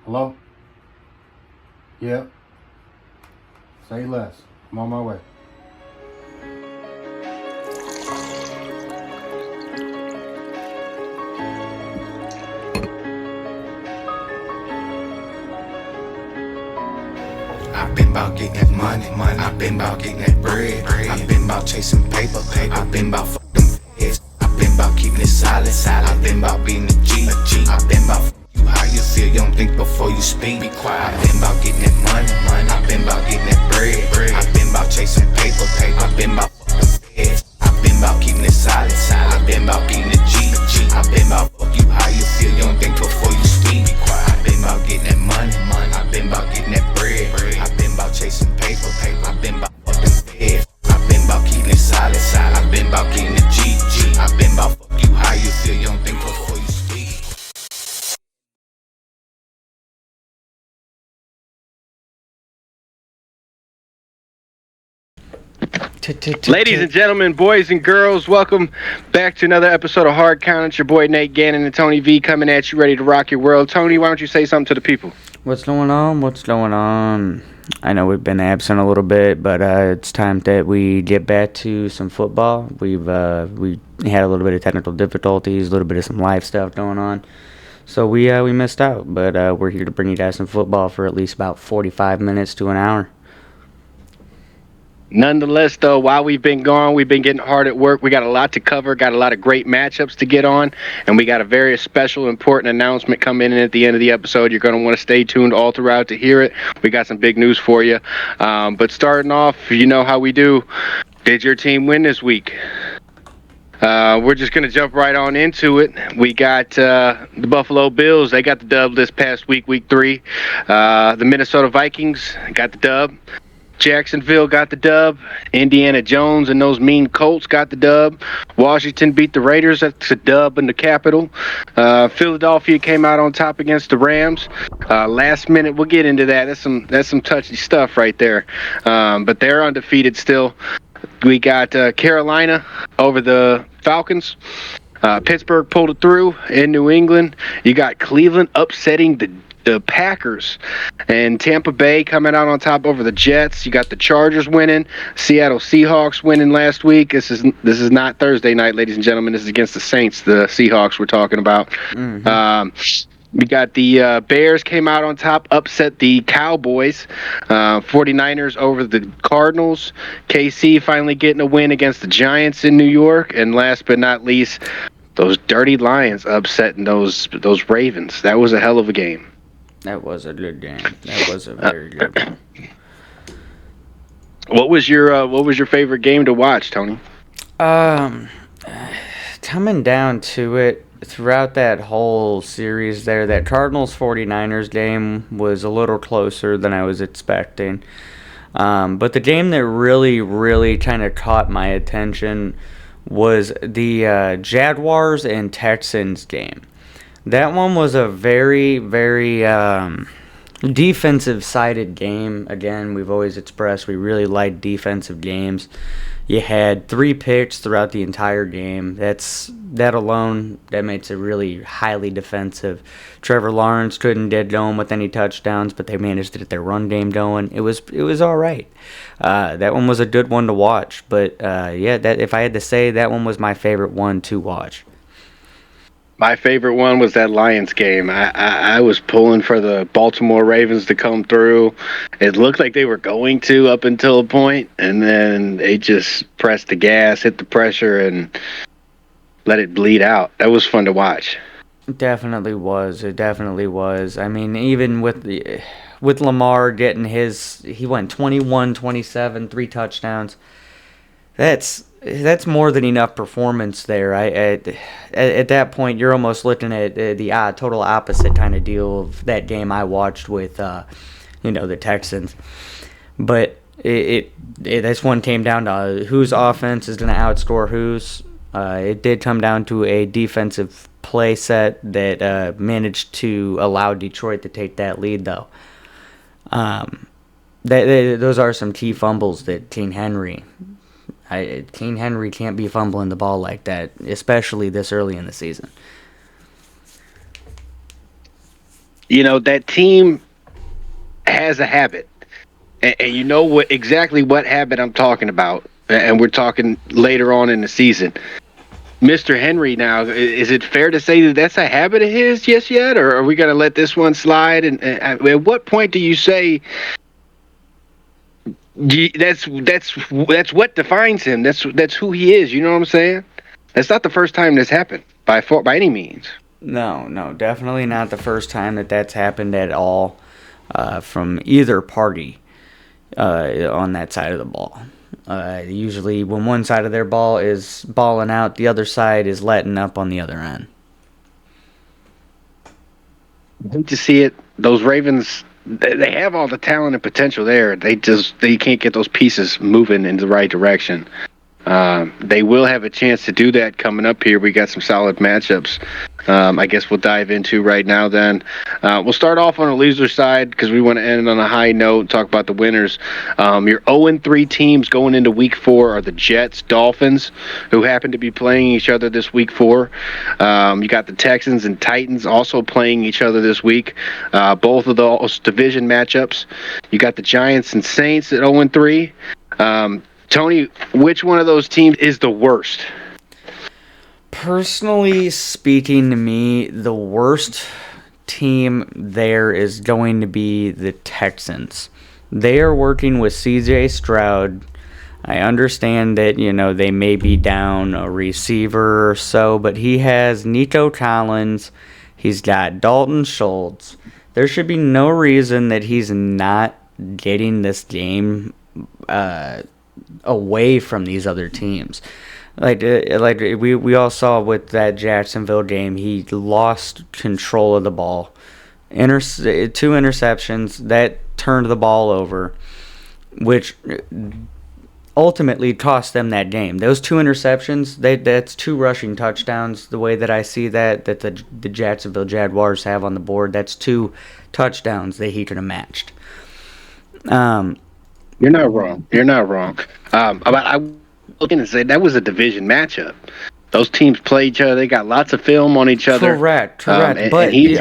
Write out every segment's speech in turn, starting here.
Hello? Yep. Say less. I'm on my way. I've been about getting that money. I've been about getting that bread. I've been about chasing paper. I've been about fucking heads. I've been about keeping it solid. I've been about being a G. I've been about you how you feel. You don't think before you speak. Be quiet. I've been about getting that money. I've been about getting that bread. I've been about chasing paper. I've been about fucking heads. I've been about keeping it solid. I've been about being a G. I've been about fuck you how you feel. You don't think before you speak. Be quiet. I've been about getting that money. I've been about getting that bread. I've been about chasing paper. I've been about fucking heads. I've been about keeping it solid. I've been about getting the G. I've been about fuck you how you feel. You don't think before you speak. Ladies and gentlemen, boys and girls, welcome back to another episode of Hard Count. It's your boy Nate Gannon and Tony V coming at you, ready to rock your world. Tony, why don't you say something to the people? What's going on? What's going on? I know we've been absent a little bit, but it's time that we get back to some football. We had a little bit of technical difficulties, a little bit of some live stuff going on, so we missed out. But we're here to bring you guys some football for at least about 45 minutes to an hour. Nonetheless, though, while we've been gone, we've been getting hard at work. We got a lot to cover, got a lot of great matchups to get on, and we got a very special, important announcement coming in at the end of the episode. You're going to want to stay tuned all throughout to hear it. We got some big news for you. But starting off, you know how we do. Did your team win this week? We're just going to jump right on into it. We got the Buffalo Bills. They got the dub this past week, week 3. The Minnesota Vikings got the dub. Jacksonville got the dub. Indiana Jones and those mean Colts got the dub. Washington beat the Raiders. That's a dub in the Capitol. Philadelphia came out on top against the Rams. Last minute, we'll get into that. That's some touchy stuff right there. But they're undefeated still. We got Carolina over the Falcons. Pittsburgh pulled it through in New England. You got Cleveland upsetting the Packers, and Tampa Bay coming out on top over the Jets. You got the Chargers winning, Seattle Seahawks winning last week. This is not Thursday night, ladies and gentlemen. This is against the Saints, the Seahawks we're talking about. We got the Bears came out on top, upset the Cowboys. 49ers over the Cardinals. KC finally getting a win against the Giants in New York. And last but not least, those dirty Lions upsetting those Ravens. That was a hell of a game. That was a good game. That was a very good game. What was your favorite game to watch, Tony? Coming down to it, throughout that whole series there, that Cardinals 49ers game was a little closer than I was expecting. But the game that really kind of caught my attention was the Jaguars and Texans game. That one was a very, very defensive-sided game. Again, we've always expressed we really like defensive games. You had 3 picks throughout the entire game. That alone, that makes it really highly defensive. Trevor Lawrence couldn't get going with any touchdowns, but they managed to get their run game going. It was all right. That one was a good one to watch. But that if I had to say, that one was my favorite one to watch. My favorite one was that Lions game. I was pulling for the Baltimore Ravens to come through. It looked like they were going to up until a point, and then they just pressed the gas, hit the pressure, and let it bleed out. That was fun to watch. It definitely was. I mean, even with Lamar getting he went 21, 27, 3 touchdowns. That's more than enough performance there. At that point, you're almost looking at the total opposite kind of deal of that game I watched with, the Texans. But this one came down to whose offense is going to outscore whose. It did come down to a defensive play set that managed to allow Detroit to take that lead, though. Those are some key fumbles that King Henry can't be fumbling the ball like that, especially this early in the season. that team has a habit, and you know exactly what habit I'm talking about, and we're talking later on in the season. Mr. Henry, now, is it fair to say that that's a habit of his just yet, or are we going to let this one slide? And at what point do you say that's what defines him? That's who he is. You know what I'm saying? That's not the first time this happened by any means. No, definitely not the first time that's happened at all from either party on that side of the ball. Usually, when one side of their ball is balling out, the other side is letting up on the other end. I hate to see it. Those Ravens, they have all the talent and potential there. They can't get those pieces moving in the right direction. They will have a chance to do that coming up here. We got some solid matchups. I guess we'll dive into right now then. We'll start off on a loser side because we want to end on a high note and talk about the winners. Your 0-3 teams going into week 4 are the Jets, Dolphins, who happen to be playing each other this week 4. You got the Texans and Titans also playing each other this week. Both of those division matchups. You got the Giants and Saints at 0-3. Tony, which one of those teams is the worst? Personally speaking, to me, the worst team there is going to be the Texans. They are working with C.J. Stroud. I understand that, they may be down a receiver or so, but he has Nico Collins. He's got Dalton Schultz. There should be no reason that he's not getting this game away from these other teams. Like we all saw with that Jacksonville game, he lost control of the ball. 2 interceptions that turned the ball over, which ultimately cost them that game. Those 2 interceptions, that's 2 rushing touchdowns. The way that I see that the Jacksonville Jaguars have on the board, that's 2 touchdowns that he could have matched. You're not wrong. I was looking and say that was a division matchup. Those teams play each other. They got lots of film on each other. Correct. But if you're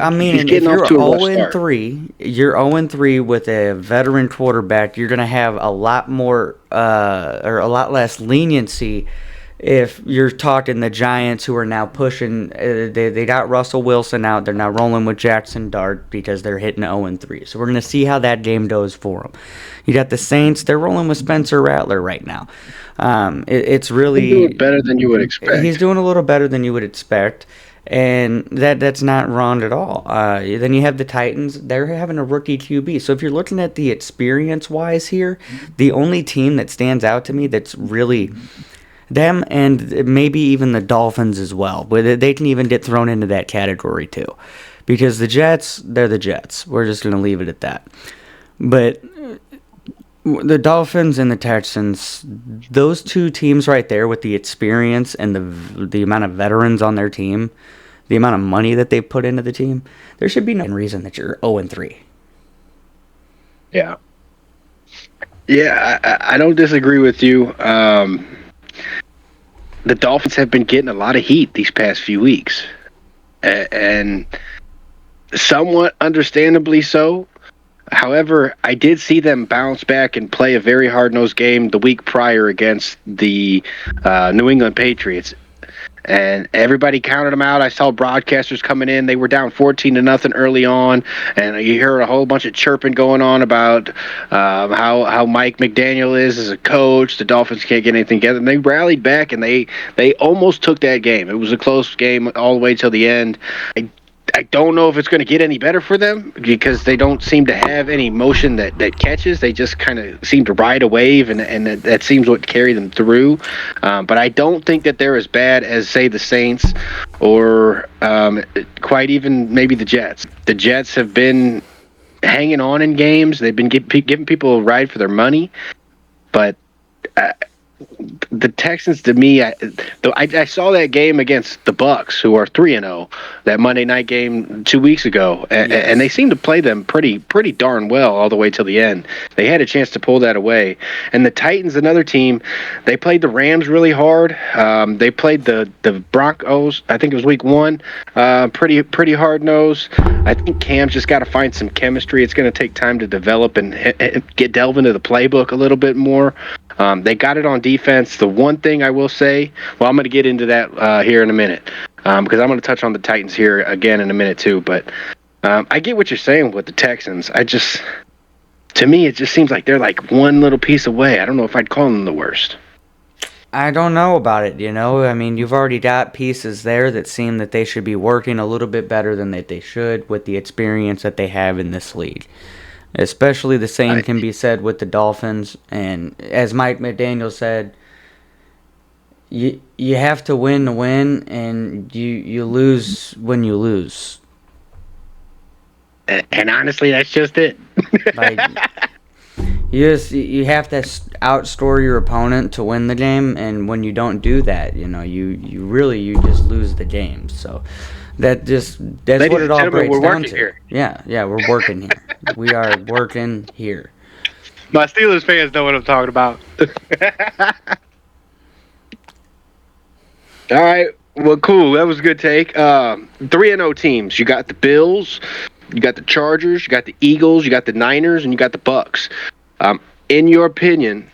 0-3, you're 0-3 with a veteran quarterback, you're going to have a lot more or a lot less leniency. If you're talking the Giants, who are now pushing, they got Russell Wilson out. They're now rolling with Jackson Dart because they're hitting 0-3. So we're going to see how that game goes for them. You got the Saints. They're rolling with Spencer Rattler right now. It's really he's doing better than you would expect. He's doing a little better than you would expect, and that's not wrong at all. Then you have the Titans. They're having a rookie QB. So if you're looking at the experience-wise here, the only team that stands out to me that's really them, and maybe even the Dolphins as well. But they can even get thrown into that category too. Because the Jets, they're the Jets. We're just going to leave it at that. But the Dolphins and the Texans, those 2 teams right there with the experience and the amount of veterans on their team, the amount of money that they put into the team, there should be no reason that you're 0-3. Yeah. Yeah, I don't disagree with you. The Dolphins have been getting a lot of heat these past few weeks, and somewhat understandably so. However, I did see them bounce back and play a very hard-nosed game the week prior against the New England Patriots, and everybody counted them out. I saw broadcasters coming in. They were down 14-0 early on, and you heard a whole bunch of chirping going on about how Mike McDaniel is as a coach. The Dolphins can't get anything together. And they rallied back, and they almost took that game. It was a close game all the way till the end. I don't know if it's going to get any better for them because they don't seem to have any motion that catches. They just kind of seem to ride a wave, and that seems what carried them through. But I don't think that they're as bad as, say, the Saints or quite even maybe the Jets. The Jets have been hanging on in games. They've been giving people a ride for their money. But the Texans, to me, I saw that game against the Bucks, who are 3-0, that Monday night game 2 weeks ago, and they seemed to play them pretty darn well all the way till the end. They had a chance to pull that away. And the Titans, another team, they played the Rams really hard. They played the Broncos. I think it was week 1. Pretty hard nose. I think Cam's just got to find some chemistry. It's going to take time to develop and delve into the playbook a little bit more. They got it on defense. The one thing I will say, well, I'm going to get into that here in a minute, because I'm going to touch on the Titans here again in a minute too. But I get what you're saying with the Texans. To me, it just seems like they're like one little piece away. I don't know if I'd call them the worst. I don't know about it, I mean, you've already got pieces there that seem that they should be working a little bit better than that they should with the experience that they have in this league. Especially the same can be said with the Dolphins. And as Mike McDaniel said, you have to win to win, and you lose when you lose. And honestly, that's just it. Like, you have to outscore your opponent to win the game, and when you don't do that, you really just lose the game. So that's what it all breaks down to. Here. Yeah, we're working here. We are working here. My Steelers fans know what I'm talking about. All right. Well, cool. That was a good take. 3-0 teams. You got the Bills, you got the Chargers, you got the Eagles, you got the Niners, and you got the Bucks. In your opinion,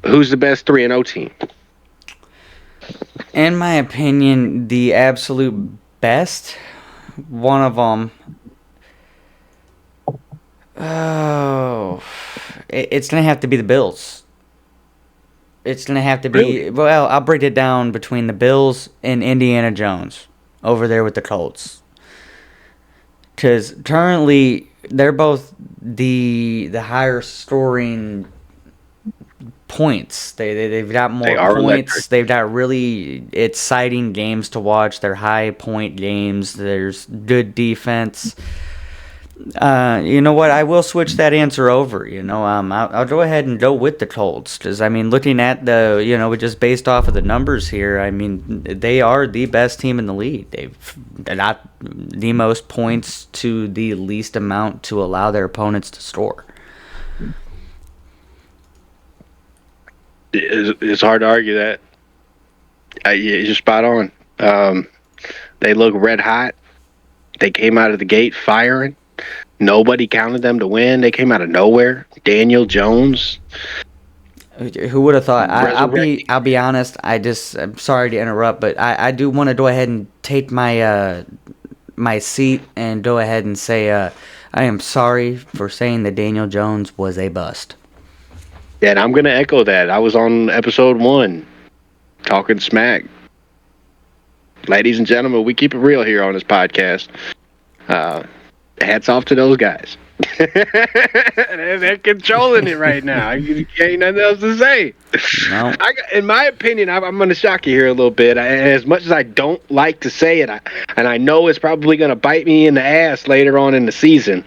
who's the best 3-0 team? In my opinion, the absolute best, one of them. Oh, it's going to have to be the Bills. It's going to have to be... Really? Well, I'll break it down between the Bills and Indiana Jones over there with the Colts. Because currently, they're both the higher scoring points. They've got more points. Electric. They've got really exciting games to watch. They're high point games. There's good defense. You know what? I will switch that answer over. I'll go ahead and go with the Colts because looking at just based off of the numbers here, they are the best team in the league. They've got the most points to the least amount to allow their opponents to score. It's hard to argue that. You're spot on. They look red hot. They came out of the gate firing. Nobody counted them to win. They came out of nowhere. Daniel Jones. Who would have thought? I'll be honest. I'm sorry to interrupt, but I do want to go ahead and take my my seat and go ahead and say I am sorry for saying that Daniel Jones was a bust. Yeah, and I'm going to echo that. I was on episode 1 talking smack. Ladies and gentlemen, we keep it real here on this podcast. Hats off to those guys. They're controlling it right now. Ain't nothing else to say. No. In my opinion, I'm going to shock you here a little bit. And as much as I don't like to say it, and I know it's probably going to bite me in the ass later on in the season,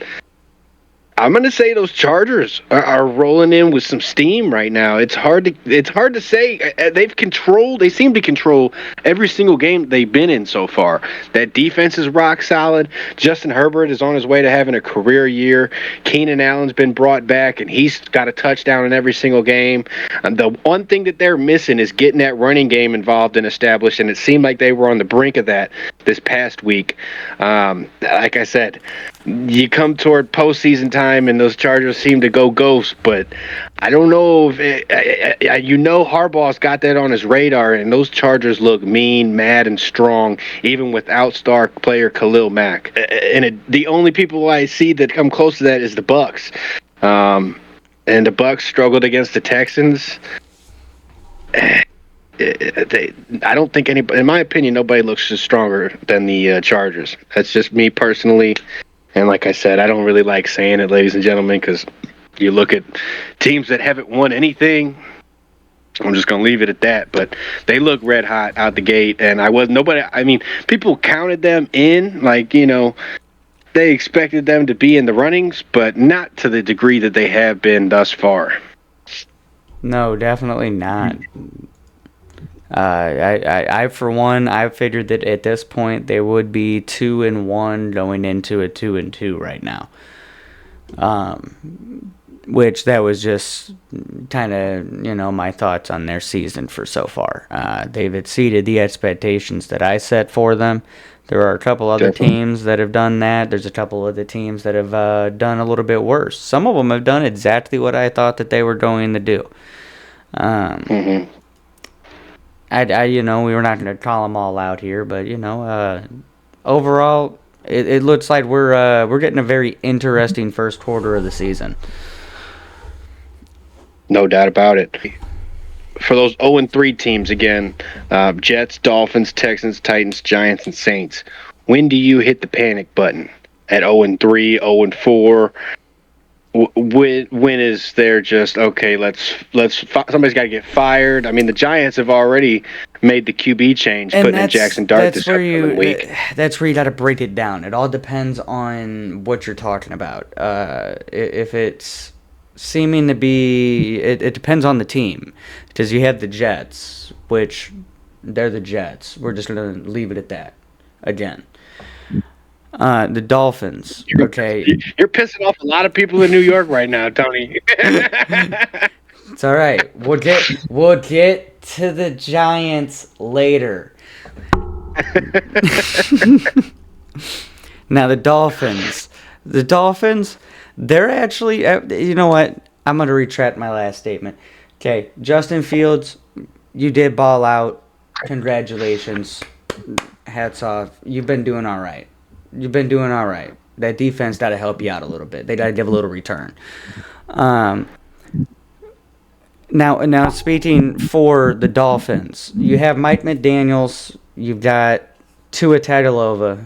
I'm going to say those Chargers are rolling in with some steam right now. It's hard to say. They seem to control every single game they've been in so far. That defense is rock solid. Justin Herbert is on his way to having a career year. Keenan Allen's been brought back, and he's got a touchdown in every single game. The one thing that they're missing is getting that running game involved and established, and it seemed like they were on the brink of that this past week. Like I said, you come toward postseason time, and those Chargers seem to go ghost, but I don't know if Harbaugh's got that on his radar, and those Chargers look mean, mad, and strong, even without star player Khalil Mack. And the only people I see that come close to that is the Bucks. And the Bucks struggled against the Texans. I don't think anybody, in my opinion, nobody looks stronger than the Chargers. That's just me personally. And like I said, I don't really like saying it, ladies and gentlemen, because you look at teams that haven't won anything. I'm just going to leave it at that. But they look red hot out the gate. And people counted them in, they expected them to be in the runnings, but not to the degree that they have been thus far. No, definitely not. I for one, I figured that at this point they would be 2-1 going into a 2-2 right now. Which that was just kind of, my thoughts on their season for so far. They've exceeded the expectations that I set for them. There are a couple other teams that have done that. There's a couple of the teams that have done a little bit worse. Some of them have done exactly what I thought that they were going to do. We were not going to call them all out here, but overall, it looks like we're getting a very interesting first quarter of the season. No doubt about it. For those 0-3 teams again, Jets, Dolphins, Texans, Titans, Giants, and Saints, when do you hit the panic button? At 0-3, 0-4? When is there just, okay, somebody's got to get fired? I mean, the Giants have already made the QB change, putting in Jackson Dart this upcoming week. That's where you got to break it down. It all depends on what you're talking about. If it's seeming to be, it depends on the team, because you have the Jets, which they're the Jets. We're just going to leave it at that again. The Dolphins, okay. You're pissing off a lot of people in New York right now, Tony. It's all right. We'll get to the Giants later. Now the Dolphins, they're actually, you know what? I'm going to retract my last statement. Okay, Justin Fields, you did ball out. Congratulations. Hats off. You've been doing all right. That defense got to help you out a little bit. They got to give a little return. Now speaking for the Dolphins, you have Mike McDaniels. You've got Tua Tagovailoa.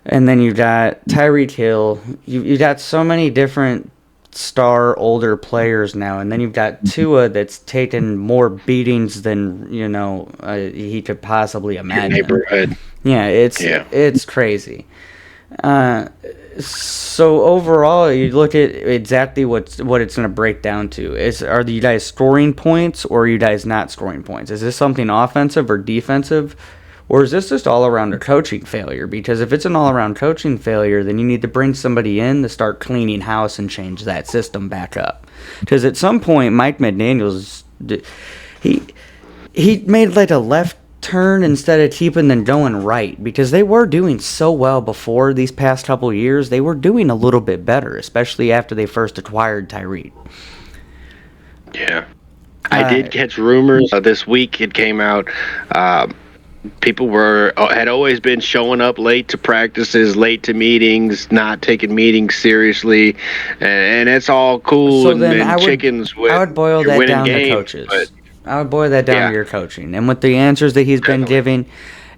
And then you've got Tyreek Hill. You've got so many different star older players now. And then you've got Tua that's taken more beatings than, he could possibly imagine. Neighborhood. Yeah, it's crazy. So overall, you look at exactly what it's going to break down to. Are you guys scoring points or are you guys not scoring points? Is this something offensive or defensive? Or is this just all around a coaching failure? Because if it's an all around coaching failure, then you need to bring somebody in to start cleaning house and change that system back up. Because at some point, Mike McDaniels, he made like a left turn instead of keeping them going right. Because they were doing so well before these past couple years. They were doing a little bit better, especially after they first acquired Tyreek. Yeah. I did catch rumors this week. It came out. People had always been showing up late to practices, late to meetings, not taking meetings seriously, and it's all cool. So and, then and chickens. I would boil that down to coaches. I would boil that down to your coaching, and with the answers that he's been giving,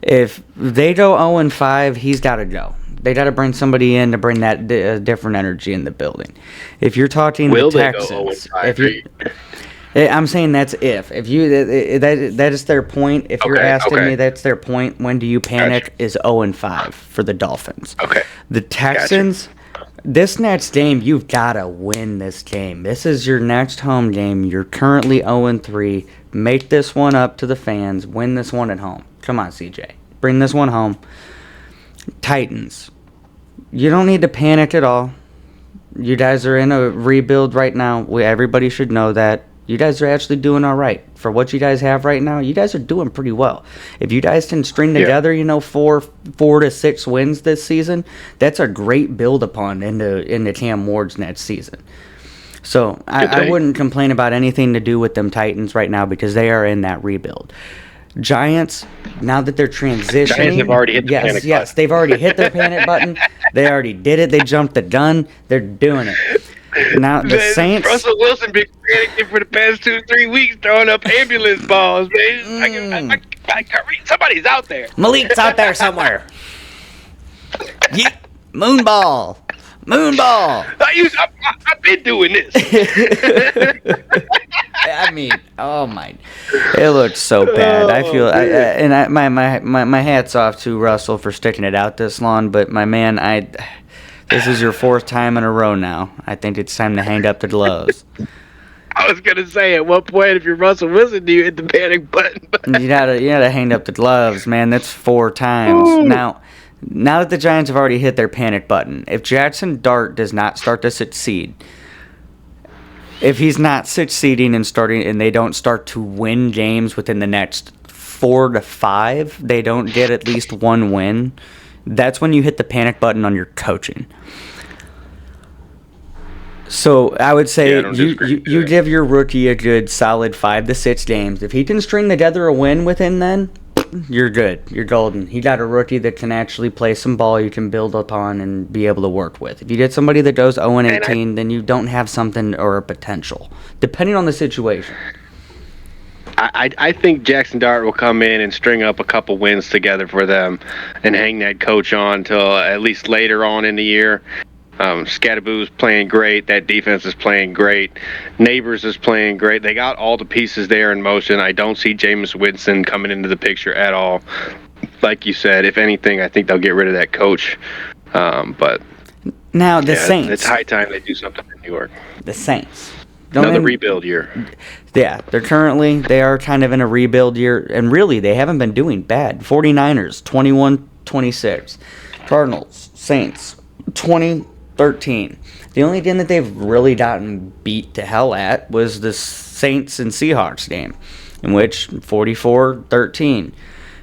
if they go 0-5, he's got to go. They got to bring somebody in to bring that different energy in the building. If you're talking the Texans, I'm saying that's if you that is their point. If you're asking me, that's their point. When do you panic? Gotcha. Is 0-5 for the Dolphins. Okay. The Texans, this next game, you've got to win this game. This is your next home game. You're currently 0-3. Make this one up to the fans. Win this one at home. Come on, CJ. Bring this one home. Titans, you don't need to panic at all. You guys are in a rebuild right now. Everybody should know that. You guys are actually doing all right. For what you guys have right now, you guys are doing pretty well. If you guys can string together, 4 to 6 wins this season, that's a great build upon into Cam Ward's next season. So I wouldn't complain about anything to do with them Titans right now because they are in that rebuild. Giants, now that they're transitioning, Giants have already hit the panic button. Yes, they've already hit their panic button. They already did it. They jumped the gun. They're doing it. Now the Saints. Russell Wilson been panicking for the past 2-3 weeks, throwing up ambulance balls, man. Somebody's out there. Malik's out there somewhere. Yeet. Moonball. I've been doing this. I mean, oh my! It looks so bad. I feel, my hat's off to Russell for sticking it out this long. But my man, This is your 4th time in a row now. I think it's time to hang up the gloves. I was gonna say, at what point, if you're Russell Wilson, do you hit the panic button? You gotta hang up the gloves, man. That's 4 times. Ooh. Now that the Giants have already hit their panic button, if Jackson Dart does not start to succeed, if he's not succeeding and they don't start to win games within the next 4 to 5, they don't get at least one win, that's when you hit the panic button on your coaching. So I would say you give your rookie a good solid 5 to 6 games. If he can string together a win within then, you're good. You're golden. He got a rookie that can actually play some ball you can build upon and be able to work with. If you get somebody that goes 0-18, then you don't have something or a potential, depending on the situation. I think Jackson Dart will come in and string up a couple wins together for them and hang that coach on until at least later on in the year. Scadaboo's playing great. That defense is playing great. Neighbors is playing great. They got all the pieces there in motion. I don't see Jameis Winston coming into the picture at all. Like you said, if anything, I think they'll get rid of that coach. But now the Saints. It's high time they do something in New York. The Saints. Another rebuild year. Yeah, they are kind of in a rebuild year, and really they haven't been doing bad. 49ers 21-26, Cardinals, Saints 20-13. The only game that they've really gotten beat to hell at was the Saints and Seahawks game, in which 44-13.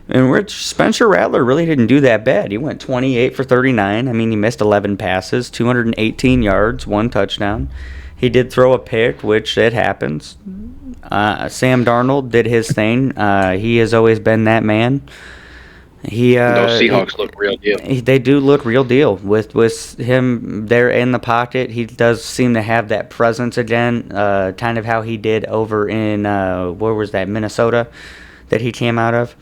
In which Spencer Rattler really didn't do that bad. He went 28 for 39. I mean, he missed 11 passes, 218 yards, 1 touchdown. He did throw a pick, which it happens. Sam Darnold did his thing. He has always been that man. Those Seahawks look real deal. They do look real deal. With him there in the pocket, he does seem to have that presence again, kind of how he did over in, where was that, Minnesota, that he came out of.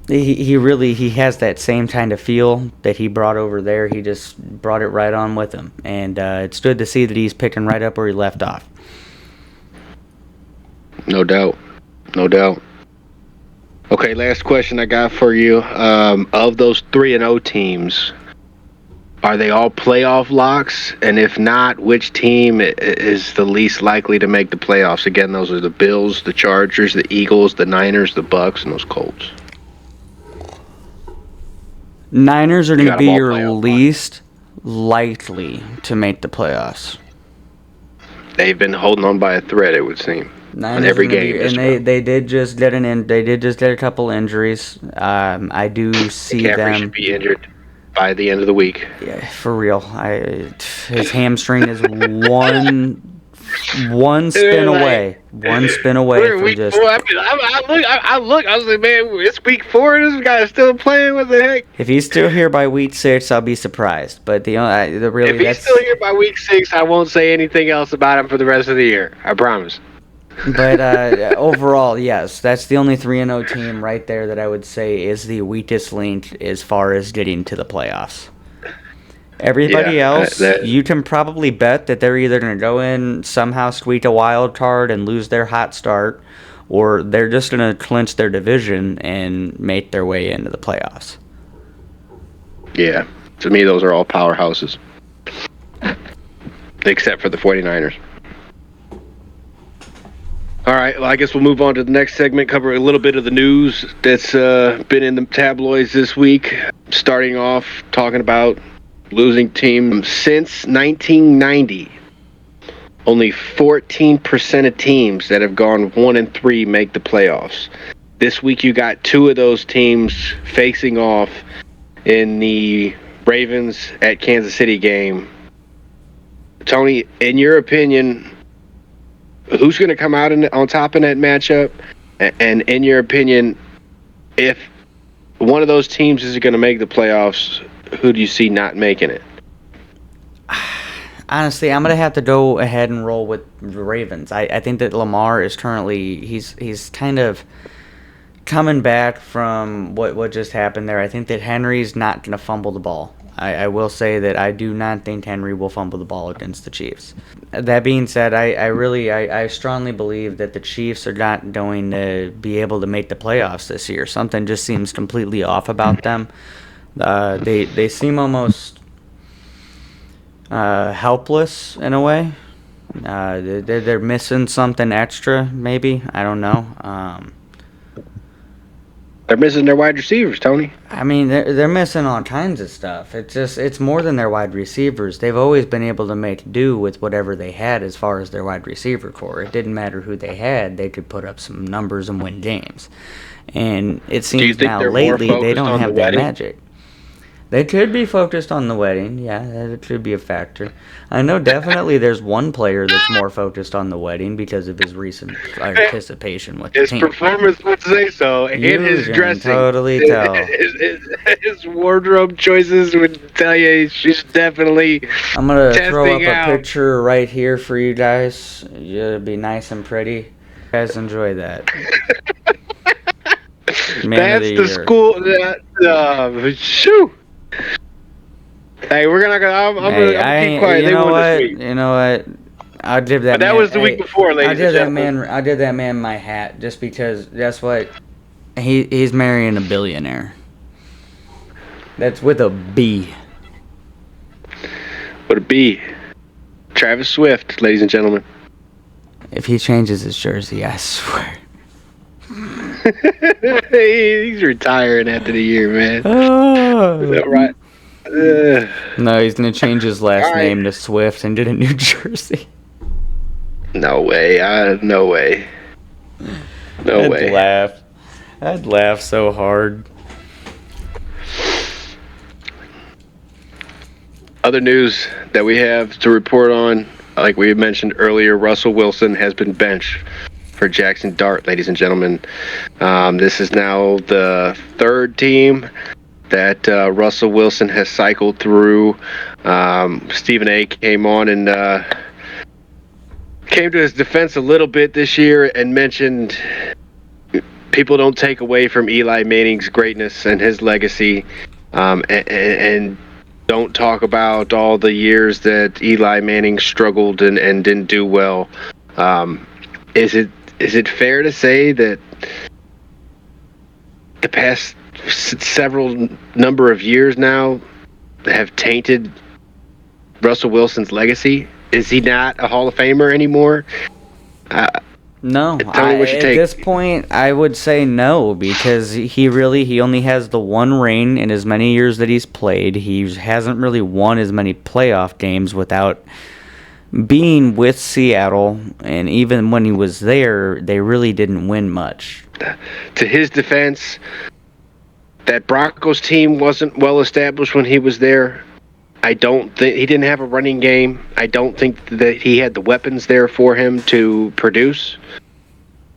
He has that same kind of feel that he brought over there. He just brought it right on with him. And it's good to see that he's picking right up where he left off. No doubt. Okay, last question I got for you. Of those 3-0 teams, are they all playoff locks? And if not, which team is the least likely to make the playoffs? Again, those are the Bills, the Chargers, the Eagles, the Niners, the Bucks, and those Colts. Niners are going to be your least likely to make the playoffs. They've been holding on by a thread, it would seem. Niners in every game. And they did just get a couple injuries. I do see McCaffrey them should be injured by the end of the week. Yeah, for real. His hamstring is one spin away. One spin away from just. I was like, man, it's week 4. This guy's still playing. What the heck? If he's still here by week 6, I'll be surprised. But if he's still here by week 6, I won't say anything else about him for the rest of the year. I promise. But overall, yes, that's the only 3-0 team right there that I would say is the weakest link as far as getting to the playoffs. Everybody else, you can probably bet that they're either going to go in, somehow squeak a wild card and lose their hot start, or they're just going to clinch their division and make their way into the playoffs. Yeah, to me, those are all powerhouses, except for the 49ers. All right, well, I guess we'll move on to the next segment, cover a little bit of the news that's been in the tabloids this week. Starting off, talking about losing team since 1990. Only 14% of teams that have gone 1-3 make the playoffs. This week you got 2 of those teams facing off in the Ravens at Kansas City game. Tony, in your opinion, who's going to come out on top in that matchup? And in your opinion, if one of those teams is going to make the playoffs, who do you see not making it? Honestly, I'm going to have to go ahead and roll with the Ravens. I think that Lamar is currently, he's kind of coming back from what just happened there. I think that Henry's not going to fumble the ball. I will say that I do not think Henry will fumble the ball against the Chiefs. That being said, I strongly believe that the Chiefs are not going to be able to make the playoffs this year. Something just seems completely off about them. They seem almost helpless in a way. They're missing something extra, maybe. I don't know. They're missing their wide receivers, Tony. I mean, they're missing all kinds of stuff. It's more than their wide receivers. They've always been able to make do with whatever they had as far as their wide receiver core. It didn't matter who they had; they could put up some numbers and win games. And it Do you seems think now they're more lately they focused don't on have the that wedding? magic. They could be focused on the wedding. Yeah, that could be a factor. I know definitely there's one player that's more focused on the wedding because of his recent participation with the His team. performance would say so, and You his can dressing. totally tell. His wardrobe choices would tell you she's definitely I'm gonna throw up testing a out. picture right here for you guys. It'll be nice and pretty. You guys enjoy that. Man of That's the the year. school. Shoo. Hey, we're gonna. I'm gonna keep quiet. You They know won this what? week. You know what? I'll give that But that man. was the week before, ladies and gentlemen. I did that man my hat just because that's what he's marrying a billionaire. That's with a B. Would it be Travis Swift, ladies and gentlemen? If he changes his jersey, I swear. He's retiring after the year, man. Is Oh. that right? No, he's gonna change his last All right. name to Swift and get a new jersey. No way. No way. No I'd way. laugh. I'd laugh so hard. Other news that we have to report on, like we mentioned earlier, Russell Wilson has been benched for Jackson Dart, ladies and gentlemen. This is now the third team that Russell Wilson has cycled through. Stephen A. came on and came to his defense a little bit this year and mentioned people don't take away from Eli Manning's greatness and his legacy, and don't talk about all the years that Eli Manning struggled and didn't do well. Is it fair to say that the past several number of years now have tainted Russell Wilson's legacy? Is he not a Hall of Famer anymore? No, Tell me what you at take. this point, I would say no because he only has the one ring in as many years that he's played. He hasn't really won as many playoff games without being with Seattle, and even when he was there, they really didn't win much. To his defense, that Broncos team wasn't well established when he was there. I don't think he didn't have a running game. I don't think that he had the weapons there for him to produce.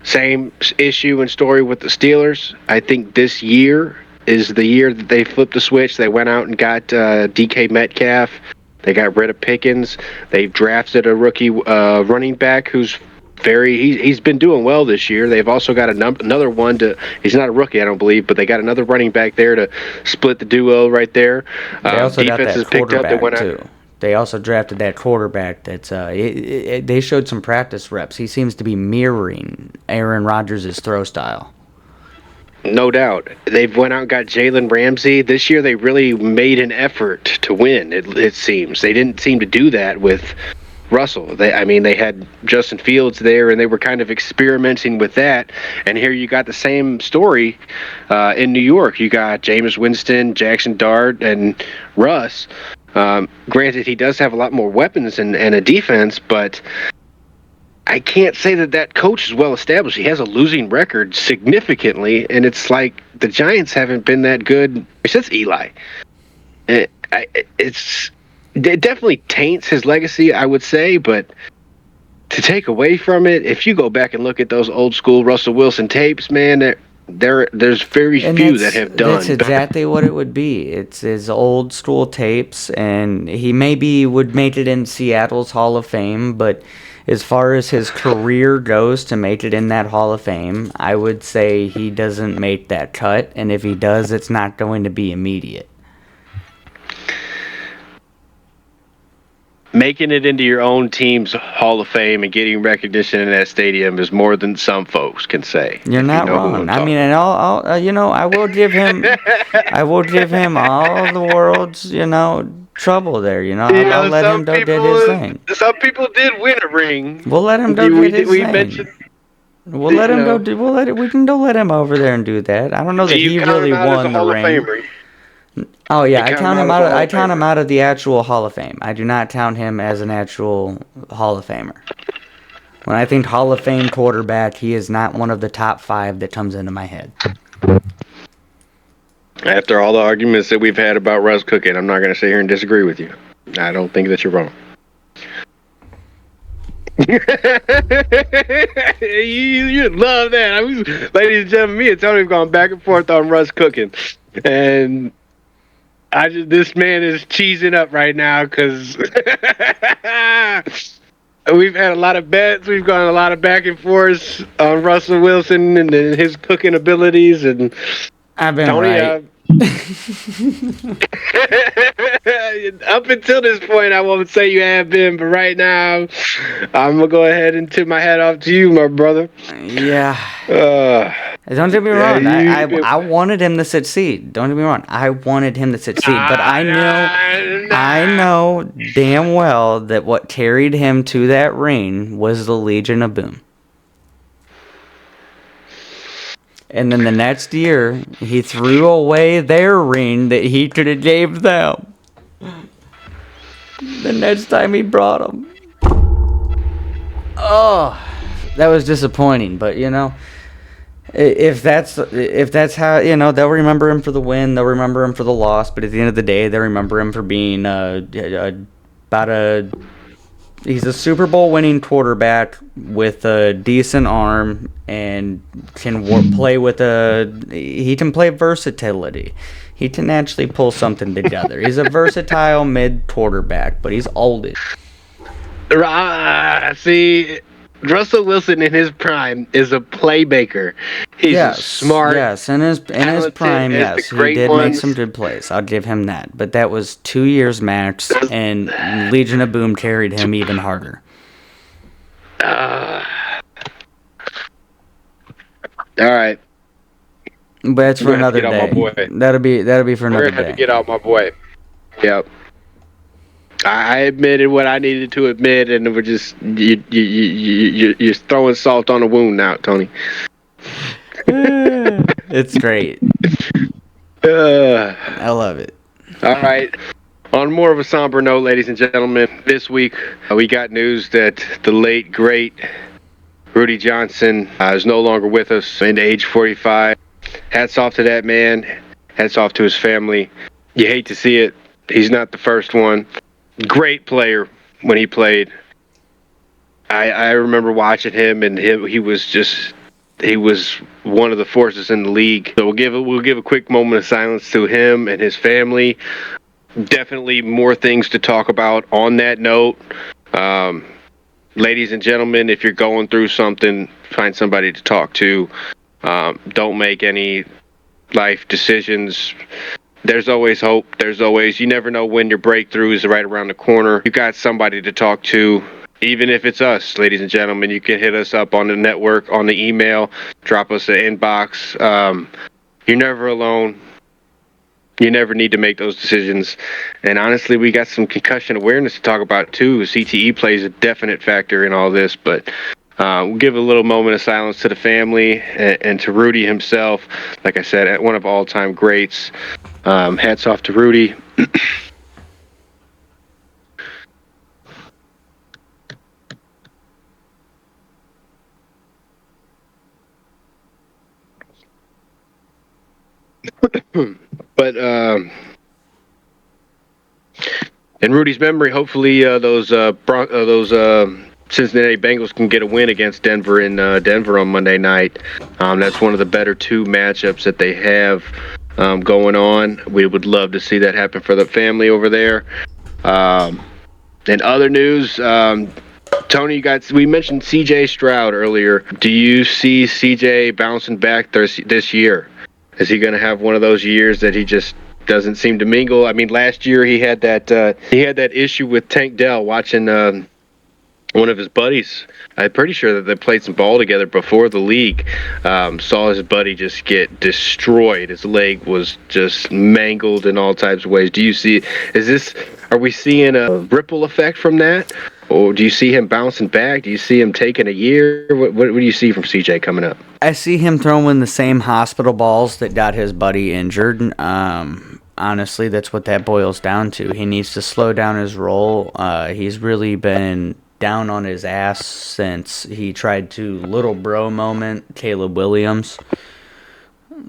Same issue and story with the Steelers. I think this year is the year that they flipped the switch. They went out and got DK Metcalf. They got rid of Pickens. They've drafted a rookie running back who's he's been doing well this year. They've also got another one he's not a rookie, I don't believe, but they got another running back there to split the duo right there. They also got Defense that is picked up. They quarterback went out. too. They also drafted that quarterback. They showed some practice reps. He seems to be mirroring Aaron Rodgers' throw style. No doubt. They've went out and got Jalen Ramsey. This year they really made an effort to win, it seems. They didn't seem to do that with Russell. They had Justin Fields there, and they were kind of experimenting with that. And here you got the same story in New York. You got Jameis Winston, Jackson Dart, and Russ. Granted, he does have a lot more weapons and a defense, but I can't say that coach is well established. He has a losing record significantly, and it's like the Giants haven't been that good since Eli. It definitely taints his legacy, I would say, but to take away from it, if you go back and look at those old school Russell Wilson tapes, man, there's very few that have done. That's exactly what it would be. It's his old school tapes, and he maybe would make it in Seattle's Hall of Fame, but as far as his career goes to make it in that Hall of Fame, I would say he doesn't make that cut, and if he does, it's not going to be immediate. Making it into your own team's Hall of Fame and getting recognition in that stadium is more than some folks can say. You're not wrong. I mean, and I will give him all the world's, trouble there. Yeah, I'll let him go get his thing. some people did win a ring. We'll let him go get his We thing. mentioned. We'll let him go. We can go let him over there and do that. I don't know that Do you he count really him out as won a the Hall of ring. Famer? Oh yeah, I count count him him out out. as a Hall I of count him Famer. out of the actual Hall of Fame. I do not count him as an actual Hall of Famer. When I think Hall of Fame quarterback, he is not one of the top 5 that comes into my head. After all the arguments that we've had about Russ cooking, I'm not going to sit here and disagree with you. I don't think that you're wrong. you love that. Ladies and gentlemen, me and Tony have gone back and forth on Russ cooking, and this man is cheesing up right now because we've had a lot of bets. We've gone a lot of back and forth on Russell Wilson and his cooking abilities, and I've been Tony. right. Up until this point, I won't say you have been, but right now, I'm gonna go ahead and tip my hat off to you, my brother. Yeah. Don't get me wrong. I wanted him to succeed. Don't get me wrong. I wanted him to succeed, but I know damn well that what carried him to that ring was the Legion of Boom. And then the next year, he threw away their ring that he could have gave them. The next time he brought them. Oh, that was disappointing. But if that's how they'll remember him for the win, they'll remember him for the loss. But at the end of the day, they'll remember him for being he's a Super Bowl winning quarterback with a decent arm and can play he can play versatility. He can actually pull something together. He's a versatile mid quarterback, but he's oldish. See, Russell Wilson in his prime is a playmaker. He's smart. Yes, in his prime, yes, he did make some good plays. I'll give him that. But that was 2 years max, and Legion of Boom carried him even harder. All right. But that's for another day. That'll be for another day. We're gonna have to get out my boy. Yep. I admitted what I needed to admit, and we're just you're throwing salt on the wound now, Tony. It's great. I love it. All right. On more of a somber note, ladies and gentlemen, this week we got news that the late great Rudy Johnson is no longer with us, into age 45. Hats off to that man. Hats off to his family. You hate to see it. He's not the first one. Great player when he played. I remember watching him, and he was one of the forces in the league. So we'll give a quick moment of silence to him and his family. Definitely more things to talk about on that note. Ladies and gentlemen, if you're going through something, find somebody to talk to. Don't make any life decisions. There's always hope. You never know when your breakthrough is right around the corner. You got somebody to talk to, even if it's us, ladies and gentlemen. You can hit us up on the network, on the email, drop us an inbox. You're never alone. You never need to make those decisions. And honestly, we got some concussion awareness to talk about too. CTE plays a definite factor in all this, but we'll give a little moment of silence to the family and to Rudy himself. Like I said, one of all-time greats. Hats off to Rudy. But in Rudy's memory, hopefully those Cincinnati Bengals can get a win against Denver in Denver on Monday night. That's one of the better 2 matchups that they have going on. We would love to see that happen for the family over there. In other news, Tony, we mentioned C.J. Stroud earlier. Do you see C.J. bouncing back this year? Is he going to have one of those years that he just doesn't seem to mingle? I mean, last year he had that issue with Tank Dell watching one of his buddies, I'm pretty sure that they played some ball together before the league, saw his buddy just get destroyed. His leg was just mangled in all types of ways. Are we seeing a ripple effect from that? Or do you see him bouncing back? Do you see him taking a year? What do you see from CJ coming up? I see him throwing the same hospital balls that got his buddy injured. Honestly, that's what that boils down to. He needs to slow down his roll. He's really been down on his ass since he tried to little bro moment Caleb Williams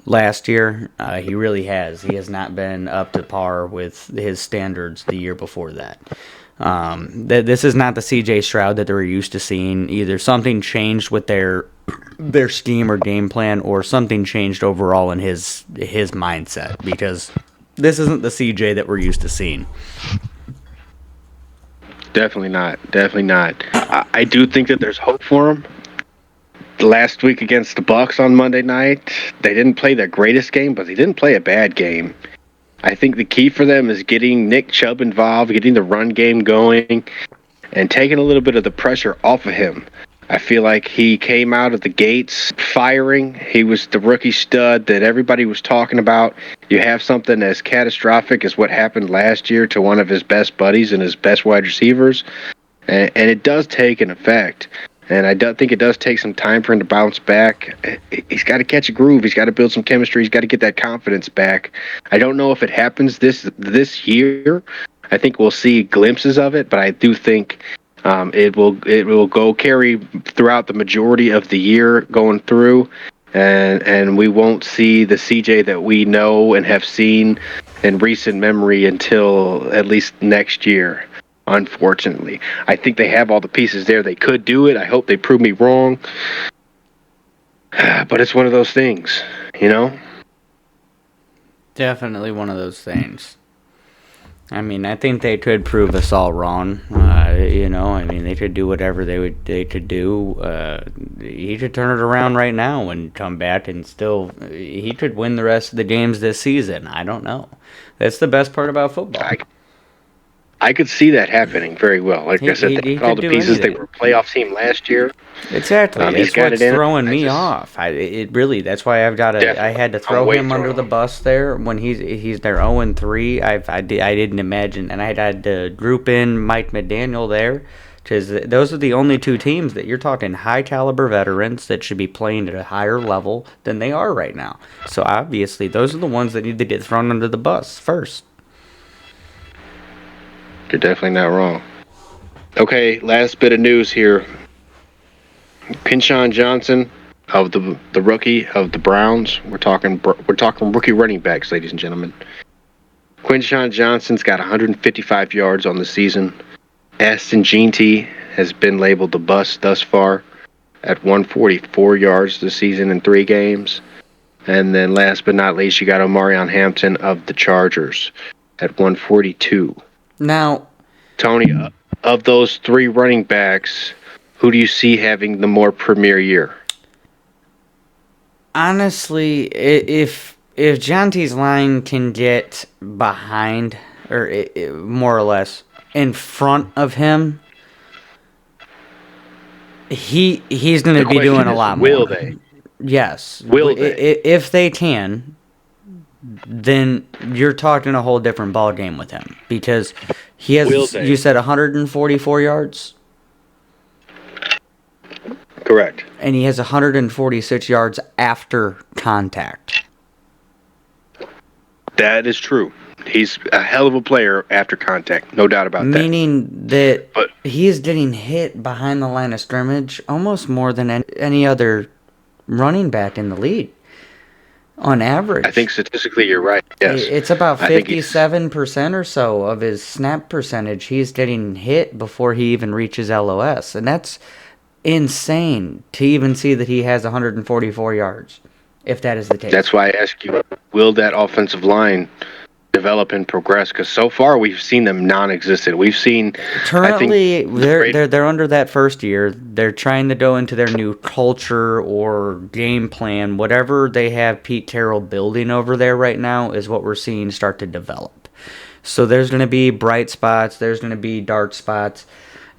last year. He really has. He has not been up to par with his standards the year before that. This is not the CJ Stroud that they were used to seeing. Either something changed with their scheme or game plan, or something changed overall in his mindset, because this isn't the CJ that we're used to seeing. Definitely not. Definitely not. I do think that there's hope for him. Last week against the Bucks on Monday night, they didn't play their greatest game, but they didn't play a bad game. I think the key for them is getting Nick Chubb involved, getting the run game going, and taking a little bit of the pressure off of him. I feel like he came out of the gates firing. He was the rookie stud that everybody was talking about. You have something as catastrophic as what happened last year to one of his best buddies and his best wide receivers, and it does take an effect. And I do think it does take some time for him to bounce back. He's got to catch a groove. He's got to build some chemistry. He's got to get that confidence back. I don't know if it happens this year. I think we'll see glimpses of it, but I do think it will go carry throughout the majority of the year going through, and we won't see the CJ that we know and have seen in recent memory until at least next year. Unfortunately, I think they have all the pieces there. They could do it. I hope they prove me wrong. But it's one of those things, you know? Definitely one of those things. I mean, I think they could prove us all wrong. They could do whatever they could do. He could turn it around right now and come back, and still, he could win the rest of the games this season. I don't know. That's the best part about football. I could see that happening very well. Like I said, they got all the pieces. Anything. They were a playoff team last year. Exactly. That's what's throwing me off. That's why I had to throw him under the bus there when he's there 0-3. I didn't imagine, and I had to group in Mike McDaniel there, because those are the only two teams that you're talking high caliber veterans that should be playing at a higher level than they are right now. So obviously, those are the ones that need to get thrown under the bus first. You're definitely not wrong. Okay, last bit of news here. Quinshon Johnson of the rookie of the Browns. We're talking rookie running backs, ladies and gentlemen. Quinshon Johnson's got 155 yards on the season. Aston Jeanty has been labeled the bust thus far at 144 yards this season in 3 games. And then last but not least, you got Omarion Hampton of the Chargers at 142. Now, Tony, of those 3 running backs, who do you see having the more premier year? Honestly, if Jonty's line can get behind, or more or less in front of him, he's going to be doing a lot more. Will they? Yes. Will they? If they can, then you're talking a whole different ball game with him, because he has. You said 144 yards. Correct. And he has 146 yards after contact. That is true. He's a hell of a player after contact, no doubt about that. Meaning that he is getting hit behind the line of scrimmage almost more than any other running back in the league. On average. I think statistically you're right, yes. It's about 57% or so of his snap percentage. He's getting hit before he even reaches LOS. And that's insane to even see that he has 144 yards, if that is the case. That's why I ask you, will that offensive line develop and progress? Because so far we've seen them non-existent. We've seen currently they're under that first year. They're trying to go into their new culture or game plan. Whatever they have Pete Carroll building over there right now is what we're seeing start to develop. So there's going to be bright spots. There's going to be dark spots.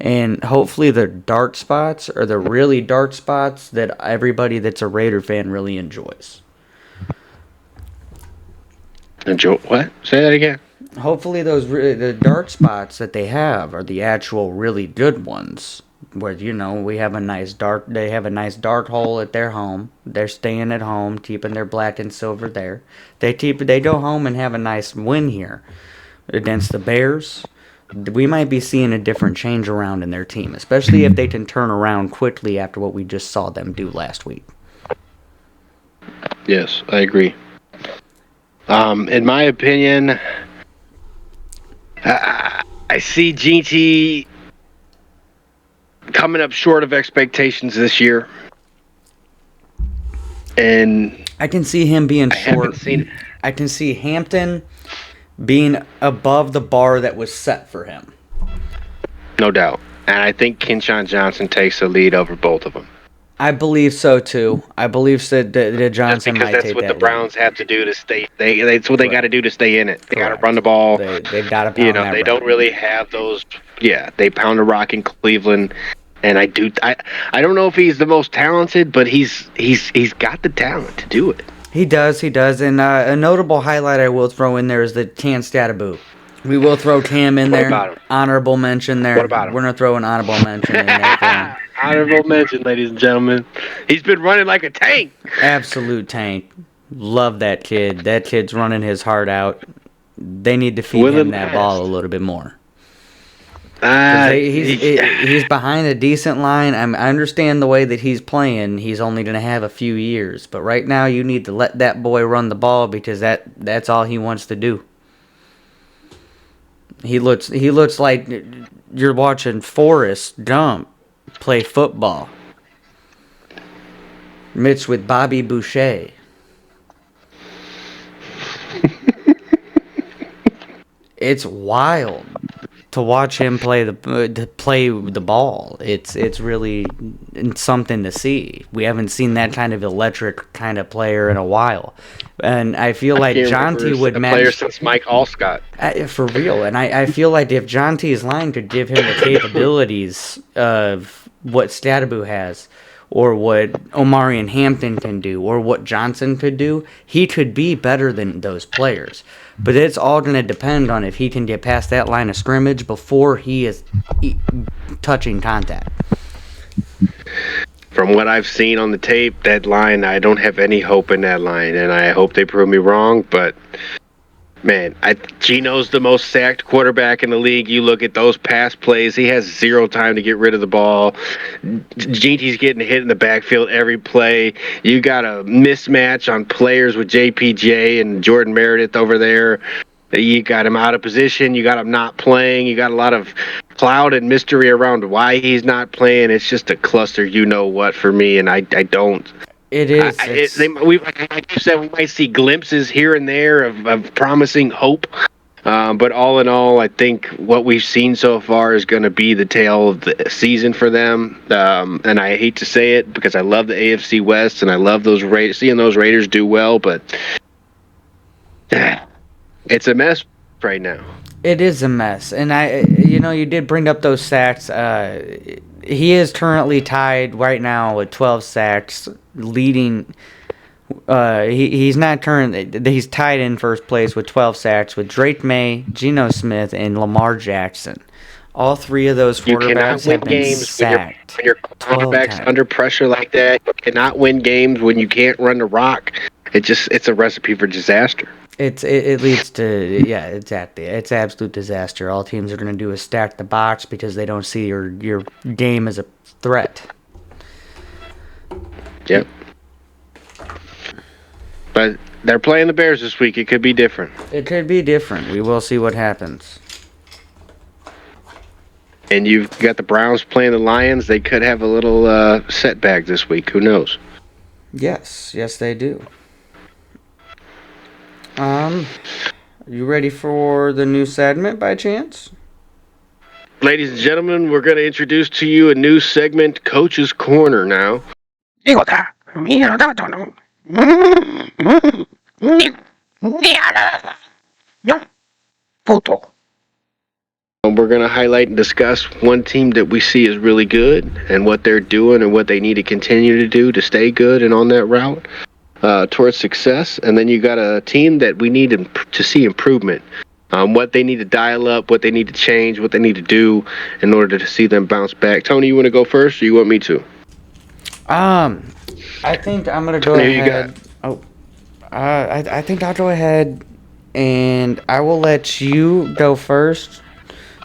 And hopefully the dark spots are the really dark spots that everybody that's a Raider fan really enjoys. Enjoy what? Say that again. Hopefully the dark spots that they have are the actual really good ones. Where we have they have a nice dark hole at their home. They're staying at home, keeping their black and silver there. They go home and have a nice win here against the Bears. We might be seeing a different change around in their team, especially if they can turn around quickly after what we just saw them do last week. Yes, I agree. In my opinion, I see GT coming up short of expectations this year, and I can see him being short. Seen it. I can see Hampton being above the bar that was set for him. No doubt. And I think Keyshawn Johnson takes the lead over both of them. I believe so too. I believe that Johnson might take that. That's what the Browns have to do to stay. That's what they got to do to stay in it. They got to run the ball. They've got to pound that they rock. don't really have those. Yeah, they pound the rock in Cleveland, and I don't know if he's the most talented, but he's got the talent to do it. He does. And a notable highlight I will throw in there is the Cam Stataboo. We will throw Cam in there. About him? Honorable mention there. What about him? We're going to throw an honorable mention in there for him. Honorable mention, ladies and gentlemen. He's been running like a tank. Absolute tank. Love that kid. That kid's running his heart out. They need to feed him that ball a little bit more. He's behind a decent line. I understand the way that he's playing. He's only going to have a few years. But right now you need to let that boy run the ball because that's all he wants to do. He looks like you're watching Forrest Gump play football. Mixed with Bobby Boucher. It's wild to watch him play the ball. It's really something to see. We haven't seen that kind of electric kind of player in a while, and I feel like Jonty would match. Player since Mike Allscott. For real, and I feel like if Jonty's line could give him the capabilities of what Stataboo has, or what Omarion Hampton can do, or what Johnson could do, he could be better than those players. But it's all going to depend on if he can get past that line of scrimmage before he is touching contact. From what I've seen on the tape, that line, I don't have any hope in that line, and I hope they prove me wrong, but man, Geno's the most sacked quarterback in the league. You look at those pass plays, he has zero time to get rid of the ball. GT's getting hit in the backfield every play. You got a mismatch on players with JPJ and Jordan Meredith over there. You got him out of position. You got him not playing. You got a lot of cloud and mystery around why he's not playing. It's just a cluster, you-know-what, for me, and I don't. It is. Like you said, we might see glimpses here and there of promising hope. But all in all, I think what we've seen so far is going to be the tale of the season for them. And I hate to say it because I love the AFC West and I love seeing those Raiders do well, but it's a mess right now. It is a mess. And you did bring up those sacks. He is currently tied right now with 12 sacks, leading. He's not current. He's tied in first place with 12 sacks with Drake May, Geno Smith, and Lamar Jackson. All three of those quarterbacks have been sacked. When your quarterback's under pressure like that, you cannot win games when you can't run the rock. It's a recipe for disaster. It leads to exactly. It's absolute disaster. All teams are going to do is stack the box because they don't see your game as a threat. Yep. But they're playing the Bears this week. It could be different. It could be different. We will see what happens. And you've got the Browns playing the Lions. They could have a little setback this week. Who knows? Yes, they do. You ready for the new segment by chance? Ladies and gentlemen, we're going to introduce to you a new segment, Coach's Corner now. We're going to highlight and discuss one team that we see is really good and what they're doing and what they need to continue to do to stay good and on that route towards success. And then you got a team that we need to see improvement. What they need to dial up, what they need to change, what they need to do in order to see them bounce back. Tony, you want to go first, or you want me to? I think I'm gonna go Tony, ahead. I think I'll go ahead, and I will let you go first.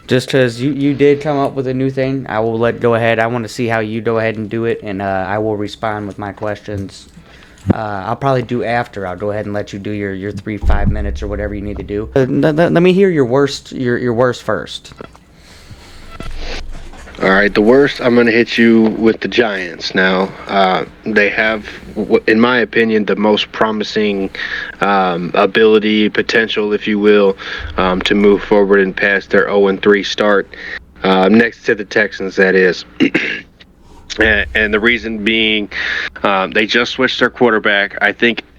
Just because you did come up with a new thing, I will go ahead. I want to see how you go ahead and do it, and I will respond with my questions. I'll probably do after. I'll go ahead and let you do your 5 minutes or whatever you need to do. Let me hear your worst first. All right, the worst, I'm going to hit you with the Giants now. They have, in my opinion, the most promising ability, potential, if you will, to move forward and past their 0-3 start. Next to the Texans, that is. And the reason being, they just switched their quarterback.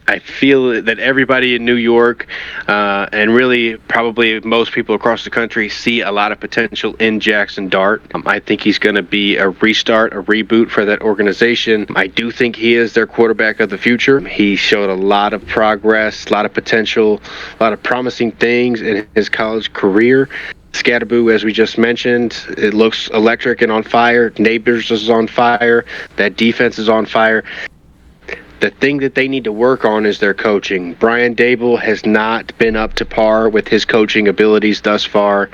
I feel that everybody in New York, and really probably most people across the country, see a lot of potential in Jackson Dart. I think he's going to be a restart, a reboot for that organization. I do think he is their quarterback of the future. He showed a lot of progress, a lot of potential, a lot of promising things in his college career. Scatterboo, as we just mentioned, it looks electric and on fire. Neighbors is on fire. That defense is on fire. The thing that they need to work on is their coaching. Brian Daboll has not been up to par with his coaching abilities thus far.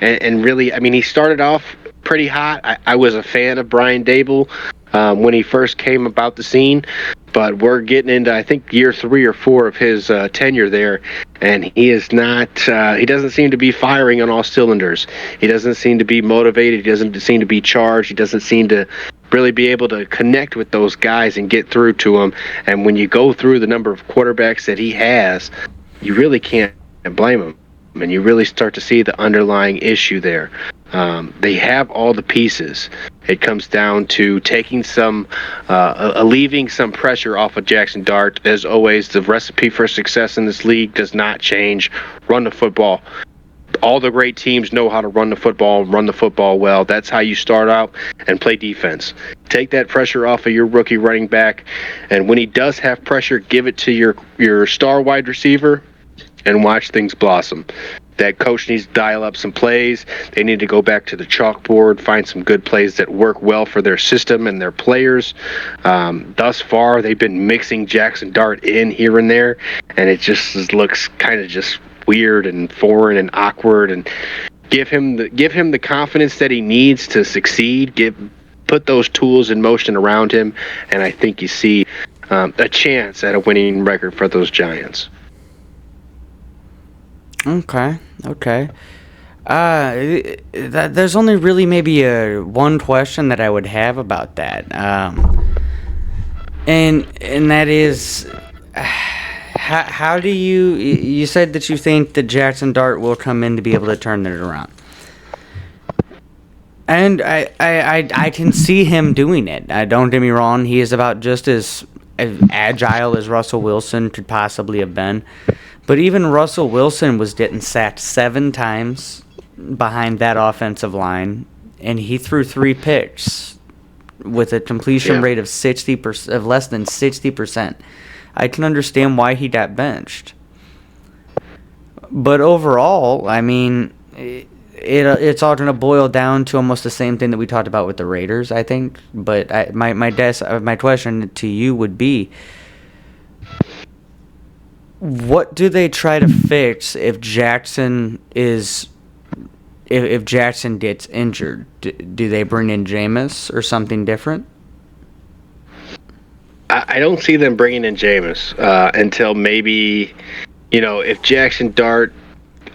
And really, I mean, he started off pretty hot. I was a fan of Brian Daboll when he first came about the scene. But we're getting into, I think, year 3 or 4 of his tenure there. And he is not, he doesn't seem to be firing on all cylinders. He doesn't seem to be motivated. He doesn't seem to be charged. He doesn't seem to really be able to connect with those guys and get through to them. And when you go through the number of quarterbacks that he has, you really can't blame him. And you really start to see the underlying issue there. They have all the pieces. It comes down to taking some, alleviating some pressure off of Jackson Dart. As always, the recipe for success in this league does not change. Run the football. All the great teams know how to run the football well. That's how you start out and play defense. Take that pressure off of your rookie running back, and when he does have pressure, give it to your star wide receiver and watch things blossom. That coach needs to dial up some plays. They need to go back to the chalkboard, find some good plays that work well for their system and their players. Thus far, they've been mixing Jackson Dart in here and there, and it just looks kind of just weird and foreign and awkward. And give him the confidence that he needs to succeed. Put those tools in motion around him, and I think you see a chance at a winning record for those Giants. Okay. There's only really maybe one question that I would have about that, and that is, how do you said that you think that Jackson Dart will come in to be able to turn it around, and I can see him doing it. Don't get me wrong; he is about just as agile as Russell Wilson could possibly have been. But even Russell Wilson was getting sacked 7 times behind that offensive line, and he threw 3 picks with a completion rate of 60%, of less than 60%. I can understand why he got benched. But overall, I mean, it's all going to boil down to almost the same thing that we talked about with the Raiders, I think. But my question to you would be, what do they try to fix if Jackson gets injured? Do they bring in Jameis or something different? I don't see them bringing in Jameis until maybe, if Jackson Dart,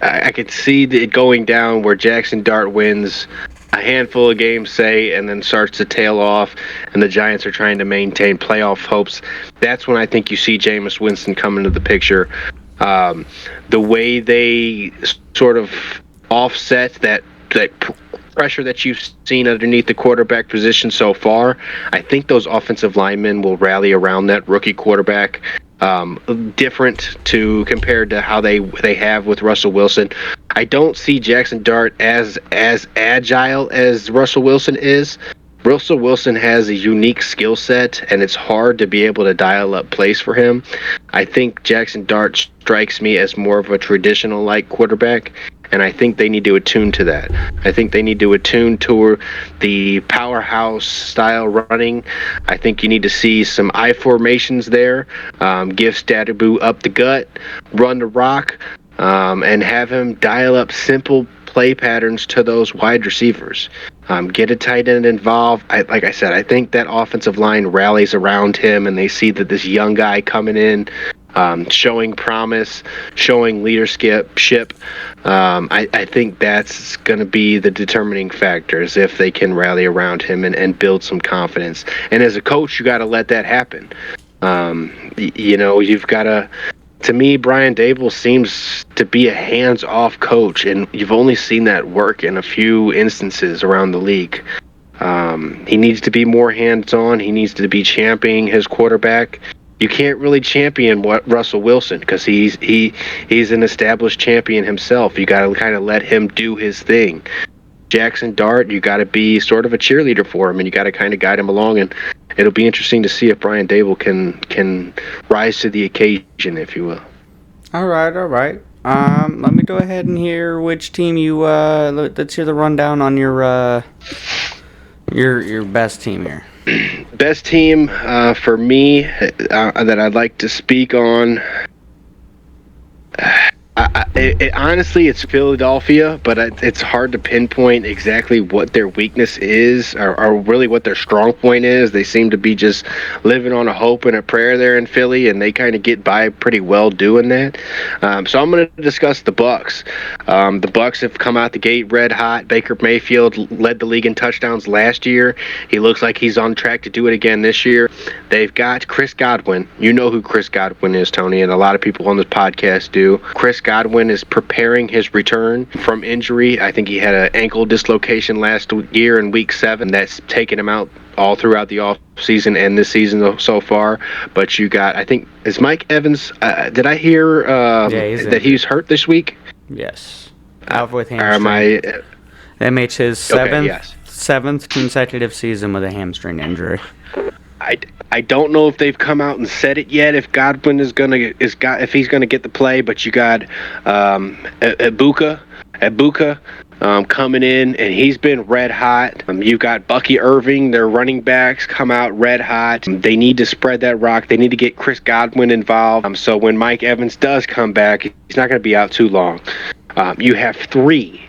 I could see it going down where Jackson Dart wins a handful of games, say, and then starts to tail off, and the Giants are trying to maintain playoff hopes. That's when I think you see Jameis Winston come into the picture. The way they sort of offset that pressure that you've seen underneath the quarterback position so far, I think those offensive linemen will rally around that rookie quarterback. different to compared to how they have with Russell Wilson. I don't see Jackson Dart as agile as Russell Wilson is. Russell Wilson has a unique skill set, and it's hard to be able to dial up plays for him. I think Jackson Dart strikes me as more of a traditional-like quarterback, and I think they need to attune to that. I think they need to attune to the powerhouse style running. I think you need to see some I formations there, give Stadaboo up the gut, run the rock, and have him dial up simple play patterns to those wide receivers. Get a tight end involved. Like I said, I think that offensive line rallies around him, and they see that this young guy coming in, showing promise, showing leadership. I think that's going to be the determining factors if they can rally around him and build some confidence. And as a coach, you got to let that happen. You've got to. To me, Brian Dable seems to be a hands-off coach, and you've only seen that work in a few instances around the league. He needs to be more hands-on. He needs to be championing his quarterback. You can't really champion Russell Wilson because he's an established champion himself. You got to kind of let him do his thing. Jackson Dart, you got to be sort of a cheerleader for him, and you got to kind of guide him along. And it'll be interesting to see if Brian Dable can rise to the occasion, if you will. All right. Let me go ahead and hear which team you. Let's hear the rundown on your best team here. Best team for me that I'd like to speak on. Honestly, it's Philadelphia, but it's hard to pinpoint exactly what their weakness is or really what their strong point is. They seem to be just living on a hope and a prayer there in Philly, and they kind of get by pretty well doing that. So I'm going to discuss the Bucs. The Bucs have come out the gate red hot. Baker Mayfield led the league in touchdowns last year. He looks like he's on track to do it again this year. They've got Chris Godwin. You know who Chris Godwin is, Tony, and a lot of people on this podcast do. Chris Godwin is preparing his return from injury. I think he had an ankle dislocation last year in week 7. That's taken him out all throughout the offseason and this season so far. But you got, I think, is Mike Evans, did I hear that he's hurt this week? Yes. Out with hamstring. That makes his seventh consecutive season with a hamstring injury. I don't know if they've come out and said it yet. If Godwin if he's gonna get the play, but you got Ibuka coming in, and he's been red hot. You've got Bucky Irving, their running backs, come out red hot. They need to spread that rock. They need to get Chris Godwin involved. So when Mike Evans does come back, he's not gonna be out too long. You have three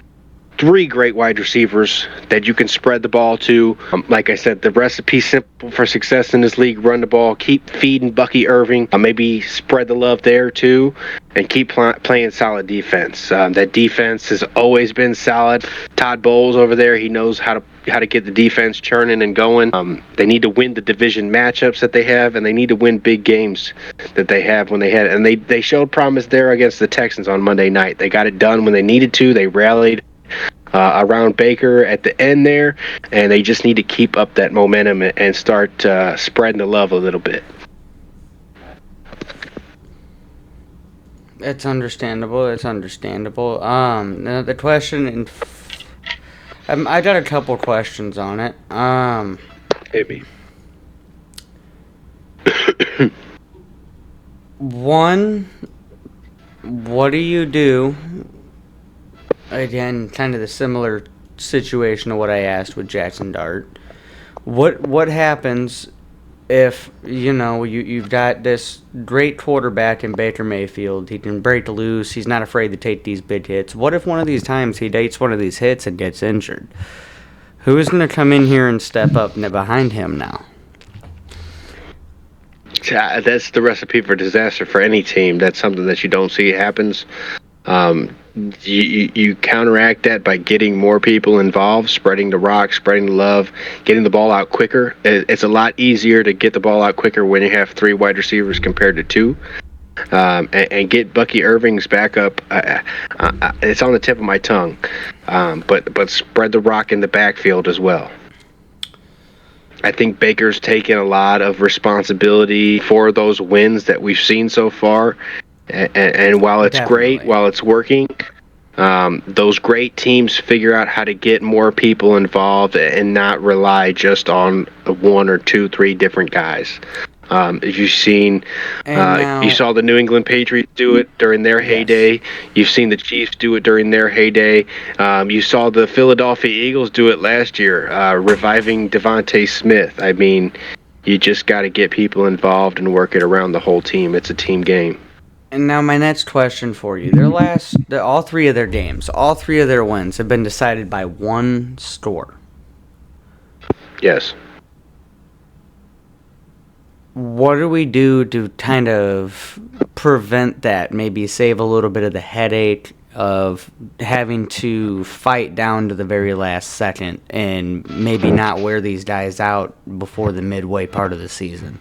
great wide receivers that you can spread the ball to. Like I said, the recipe's simple for success in this league. Run the ball, keep feeding Bucky Irving, maybe spread the love there too, and keep playing solid defense. That defense has always been solid. Todd Bowles over there, he knows how to get the defense churning and going. They need to win the division matchups that they have, and they need to win big games that they have when they had it. And they showed promise there against the Texans on Monday night. They got it done when they needed to. They rallied around Baker at the end there, and they just need to keep up that momentum and start spreading the love a little bit. It's understandable. Now the question, I got a couple questions on it. Maybe. One, what do you do? Again, kind of the similar situation to what I asked with Jackson Dart. What happens if, you've got this great quarterback in Baker Mayfield? He can break loose. He's not afraid to take these big hits. What if one of these times he dates one of these hits and gets injured? Who is going to come in here and step up behind him now? That's the recipe for disaster for any team. That's something that you don't see happens. You counteract that by getting more people involved, spreading the rock, spreading the love, getting the ball out quicker. It's a lot easier to get the ball out quicker when you have 3 wide receivers compared to 2. And get Bucky Irving's backup. It's on the tip of my tongue. But spread the rock in the backfield as well. I think Baker's taken a lot of responsibility for those wins that we've seen so far. And while it's great, Definitely. while it's working, those great teams figure out how to get more people involved and not rely just on one or two, three different guys. If you've seen, And you now, saw the New England Patriots do it during their yes. heyday. You've seen the Chiefs do it during their heyday. You saw the Philadelphia Eagles do it last year, reviving Devontae Smith. I mean, you just got to get people involved and work it around the whole team. It's a team game. And now my next question for you. All three of their games, all three of their wins have been decided by one score. Yes. What do we do to kind of prevent that? Maybe save a little bit of the headache of having to fight down to the very last second and maybe not wear these guys out before the midway part of the season.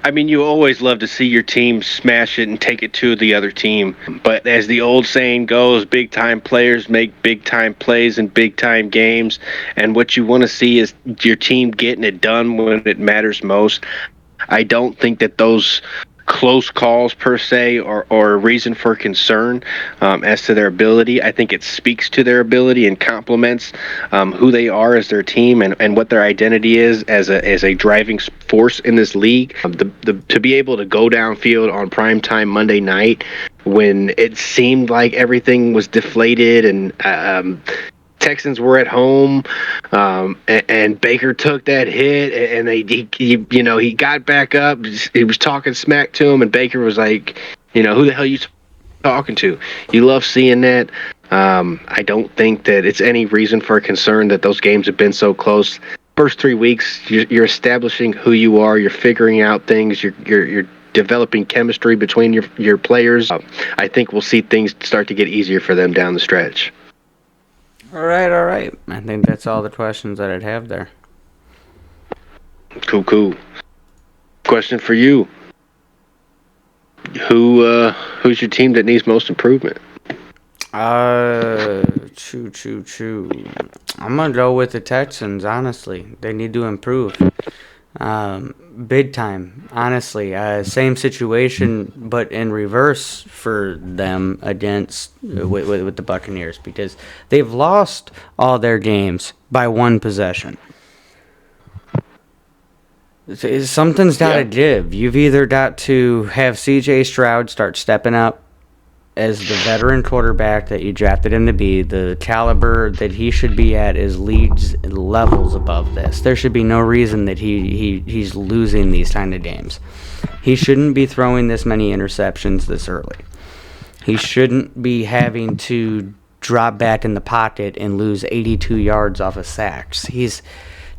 I mean, you always love to see your team smash it and take it to the other team. But as the old saying goes, big time players make big time plays in big time games. And what you want to see is your team getting it done when it matters most. I don't think that those close calls per se are a reason for concern as to their ability. I think it speaks to their ability and complements who they are as their team and what their identity is as a driving force in this league. To be able to go downfield on primetime Monday night when it seemed like everything was deflated and Texans were at home, and Baker took that hit, and he got back up. He was talking smack to him, and Baker was like, who the hell you talking to? You love seeing that. I don't think that it's any reason for concern that those games have been so close. First 3 weeks, you're establishing who you are. You're figuring out things. You're developing chemistry between your players. I think we'll see things start to get easier for them down the stretch. All right. I think that's all the questions that I'd have there. Cool. Question for you. Who's your team that needs most improvement? Choo. I'm gonna go with the Texans. Honestly, they need to improve. Big time. Honestly, same situation, but in reverse for them against with the Buccaneers because they've lost all their games by one possession. Something's got to give. You've either got to have C.J. Stroud start stepping up as the veteran quarterback that you drafted him to be. The caliber that he should be at is leagues levels above this. There should be no reason that he's losing these kind of games. He shouldn't be throwing this many interceptions this early. He shouldn't be having to drop back in the pocket and lose 82 yards off of sacks. He's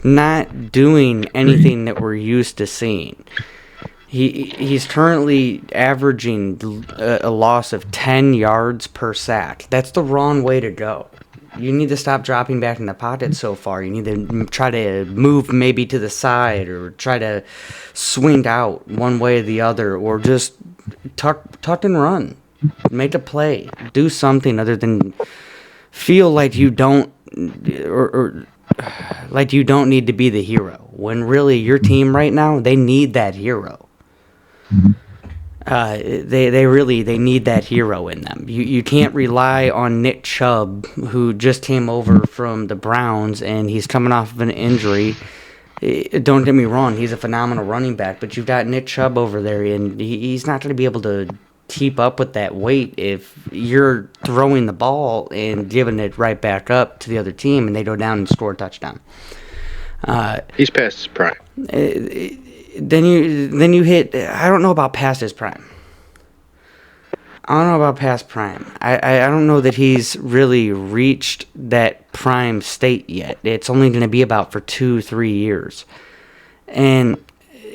not doing anything that we're used to seeing. He's currently averaging a loss of 10 yards per sack. That's the wrong way to go. You need to stop dropping back in the pocket so far. You need to try to move maybe to the side or try to swing out one way or the other or just tuck and run. Make a play. Do something other than feel like you don't or like you don't need to be the hero. When really your team right now, they need that hero. They need that hero in them. You can't rely on Nick Chubb, who just came over from the Browns and he's coming off of an injury. Don't get me wrong, he's a phenomenal running back, but you've got Nick Chubb over there and he's not going to be able to keep up with that weight if you're throwing the ball and giving it right back up to the other team and they go down and score a touchdown. He's past his prime. Then you hit. I don't know about past his prime. I don't know about past prime. I don't know that he's really reached that prime state yet. It's only going to be about for 2-3 years, and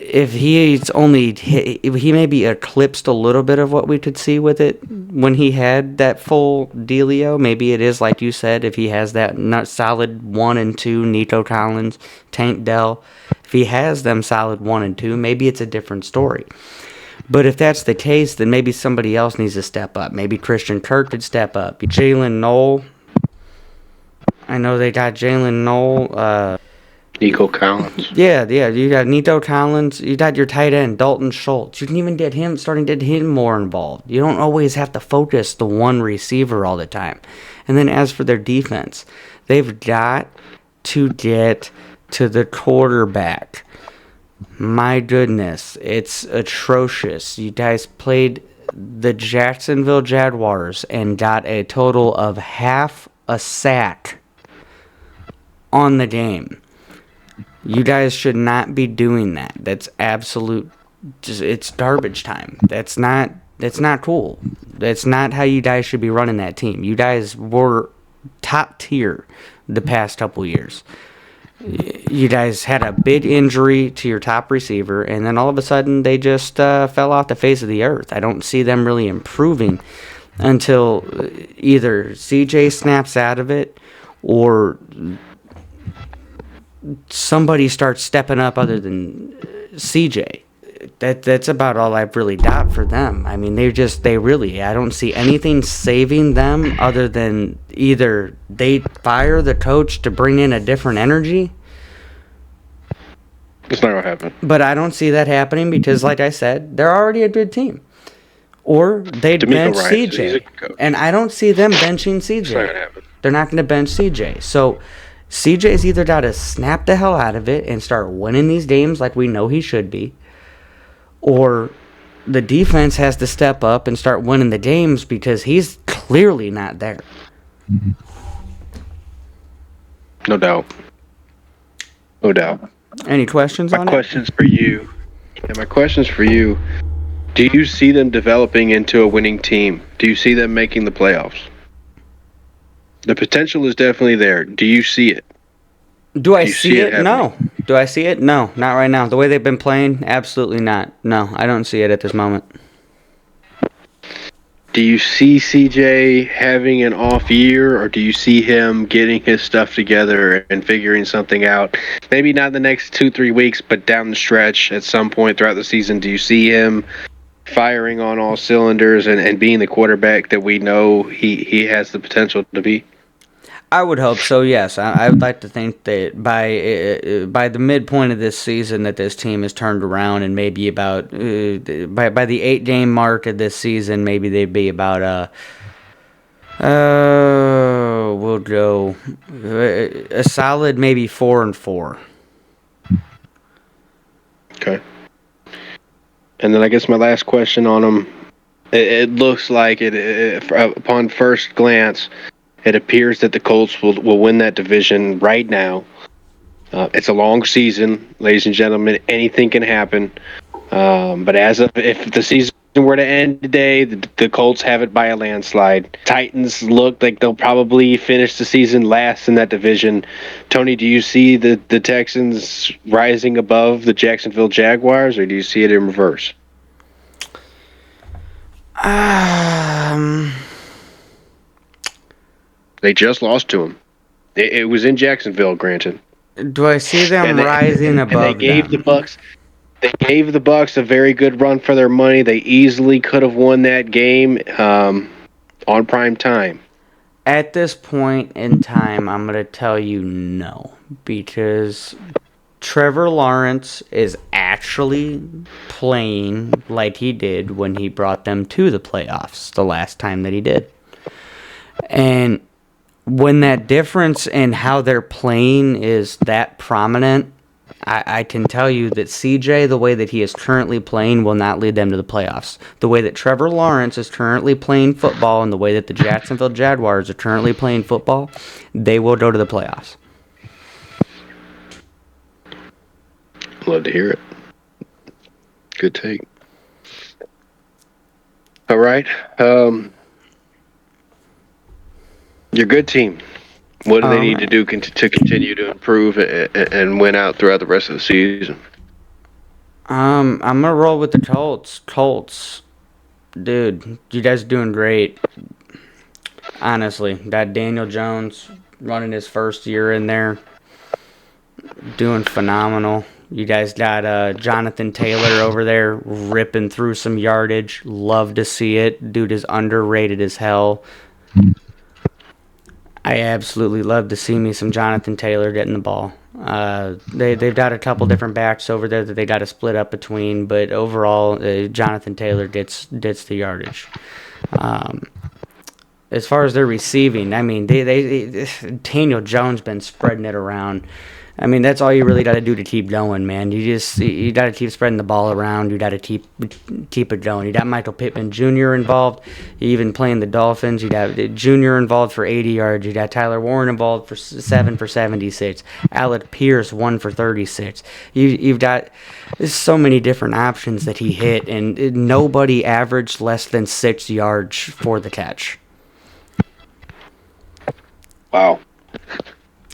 if he maybe eclipsed a little bit of what we could see with it when he had that full dealio. Maybe it is like you said, if he has that not solid 1 and 2, Nico Collins, Tank Dell, if he has them solid 1 and 2, maybe it's a different story. But if that's the case, then maybe somebody else needs to step up. Maybe Christian Kirk could step up. Jalen Noel. I know they got Jalen Noel. Nico Collins. Yeah. You got Nito Collins. You got your tight end, Dalton Schultz. You can even get him, starting to get him more involved. You don't always have to focus the one receiver all the time. And then as for their defense, they've got to get to the quarterback. My goodness, it's atrocious. You guys played the Jacksonville Jaguars and got a total of half a sack on the game. You guys should not be doing that. That's absolute. It's garbage time. That's not cool. That's not how you guys should be running that team. You guys were top tier the past couple years. You guys had a big injury to your top receiver, and then all of a sudden they just fell off the face of the earth. I don't see them really improving until either CJ snaps out of it or somebody starts stepping up other than CJ. That's about all I've really got for them. I mean, I don't see anything saving them other than either they fire the coach to bring in a different energy. It's not going to happen. But I don't see that happening because, like I said, they're already a good team. Or they'd bench CJ. And I don't see them benching CJ. It's not going to happen. They're not going to bench CJ. So CJ's either got to snap the hell out of it and start winning these games like we know he should be, or the defense has to step up and start winning the games because he's clearly not there. No doubt. No doubt. Any questions on it? My questions for you. Do you see them developing into a winning team? Do you see them making the playoffs? The potential is definitely there. Do you see it? Do I see it? No. Do I see it? No, not right now. The way they've been playing, absolutely not. No, I don't see it at this moment. Do you see CJ having an off year, or do you see him getting his stuff together and figuring something out? Maybe not the next 2-3 weeks, but down the stretch at some point throughout the season, do you see him firing on all cylinders and being the quarterback that we know he has the potential to be? I would hope so, yes. I would like to think that by the midpoint of this season that this team has turned around, and maybe about by the 8-game mark of this season, maybe they'd be about we'll go a solid maybe 4-4. Okay. And then I guess my last question on them, it looks like upon first glance, it appears that the Colts will win that division right now. It's a long season, ladies and gentlemen. Anything can happen. But if the season were to end today, the Colts have it by a landslide. Titans look like they'll probably finish the season last in that division. Tony, do you see the Texans rising above the Jacksonville Jaguars, or do you see it in reverse? They just lost to him. It was in Jacksonville, granted. Do I see them rising above and they gave them? They gave the Bucs a very good run for their money. They easily could have won that game on prime time. At this point in time, I'm going to tell you no, because Trevor Lawrence is actually playing like he did when he brought them to the playoffs the last time that he did. And when that difference in how they're playing is that prominent, I can tell you that CJ, the way that he is currently playing, will not lead them to the playoffs. The way that Trevor Lawrence is currently playing football and the way that the Jacksonville Jaguars are currently playing football, they will go to the playoffs. Love to hear it. Good take. All right. Your good team. What do they need to do to continue to improve and win out throughout the rest of the season? I'm gonna roll with the Colts. Colts, dude, you guys are doing great. Honestly, got Daniel Jones running his first year in there, doing phenomenal. You guys got Jonathan Taylor over there ripping through some yardage. Love to see it. Dude is underrated as hell. I absolutely love to see me some Jonathan Taylor getting the ball. They've got a couple different backs over there that they got to split up between, but overall, Jonathan Taylor gets the yardage. As far as their receiving, I mean, Daniel Jones been spreading it around. I mean, that's all you really got to do to keep going, man. You got to keep spreading the ball around. You got to keep it going. You got Michael Pittman Jr. involved. Even playing the Dolphins, you got Jr. involved for 80 yards. You got Tyler Warren involved for 7 for 76. Alec Pierce 1 for 36. You've got so many different options that he hit, and nobody averaged less than 6 yards for the catch. Wow.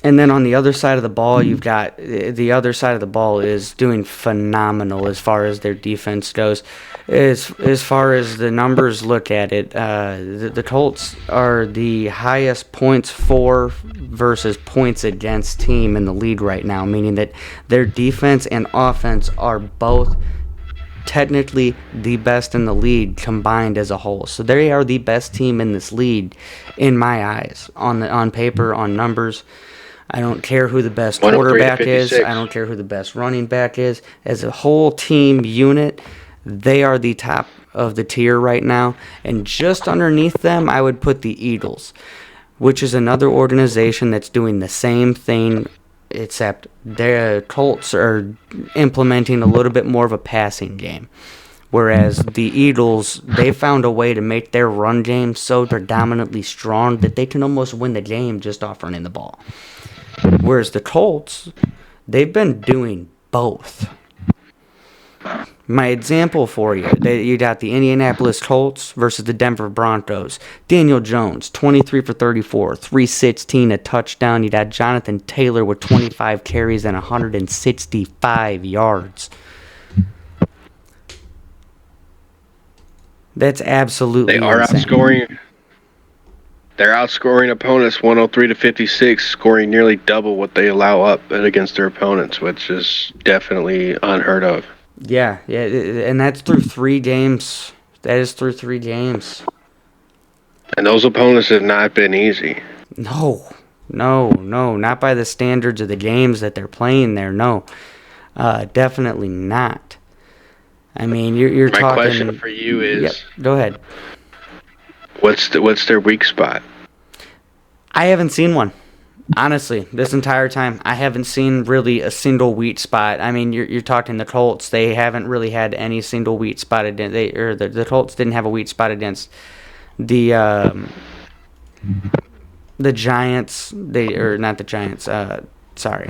And then on the other side of the ball, you've got the other side of the ball is doing phenomenal as far as their defense goes. As far as the numbers look at it, the Colts are the highest points for versus points against team in the league right now, meaning that their defense and offense are both technically the best in the league combined as a whole. So they are the best team in this league in my eyes, on paper, on numbers. I don't care who the best quarterback is. I don't care who the best running back is. As a whole team unit, they are the top of the tier right now. And just underneath them, I would put the Eagles, which is another organization that's doing the same thing, except their Colts are implementing a little bit more of a passing game. Whereas the Eagles, they found a way to make their run game so predominantly strong that they can almost win the game just off running the ball. Whereas the Colts, they've been doing both. My example for you, you got the Indianapolis Colts versus the Denver Broncos. Daniel Jones, 23 for 34, 316, a touchdown. You got Jonathan Taylor with 25 carries and 165 yards. That's absolutely They are insane. outscoring. They're outscoring opponents 103 to 56, scoring nearly double what they allow up against their opponents, which is definitely unheard of. Yeah, and that's through 3 games. That is through 3 games. And those opponents have not been easy. No, not by the standards of the games that they're playing there. No, definitely not. I mean, you're My talking. My question for you is, yep, go ahead. What's their weak spot? I haven't seen one. Honestly, this entire time, I haven't seen really a single weak spot. I mean, you're talking the Colts. They haven't really had any single weak spot against. The Colts didn't have a weak spot against the Giants. Not the Giants. Sorry.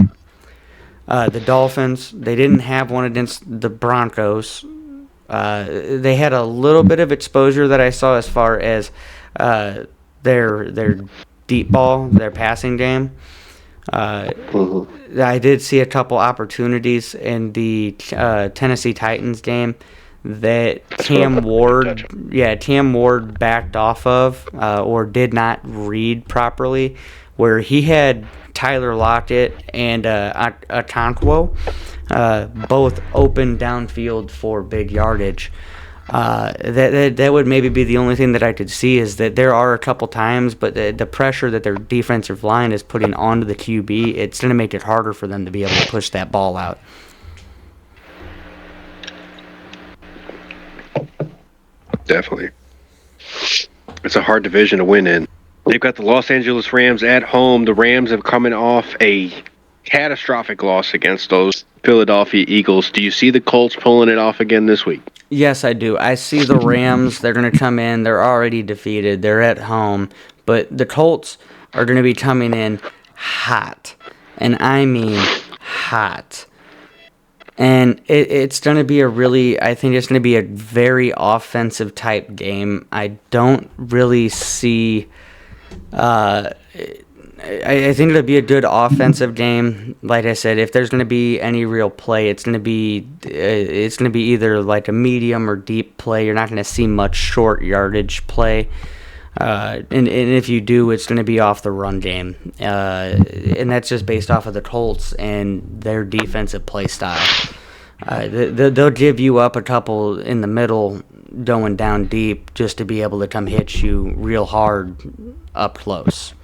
The Dolphins. They didn't have one against the Broncos. They had a little bit of exposure that I saw as far as their deep ball, their passing game. I did see a couple opportunities in the Tennessee Titans game that Cam Ward backed off of or did not read properly, where he had Tyler Lockett and Okonkwo both open downfield for big yardage. That would maybe be the only thing that I could see, is that there are a couple times, but the pressure that their defensive line is putting onto the QB, it's going to make it harder for them to be able to push that ball out. Definitely. It's a hard division to win in. They've got the Los Angeles Rams at home. The Rams have coming off a catastrophic loss against those Philadelphia Eagles. Do you see the Colts pulling it off again this week? Yes, I do. I see the Rams. They're going to come in. They're already defeated. They're at home. But the Colts are going to be coming in hot. And I mean hot. And it's going to be I think it's going to be a very offensive type game. I don't really see... I think it'll be a good offensive game. Like I said, if there's going to be any real play, it's going to be either like a medium or deep play. You're not going to see much short yardage play, and if you do, it's going to be off the run game, and that's just based off of the Colts and their defensive play style. They'll give you up a couple in the middle, going down deep, just to be able to come hit you real hard up close.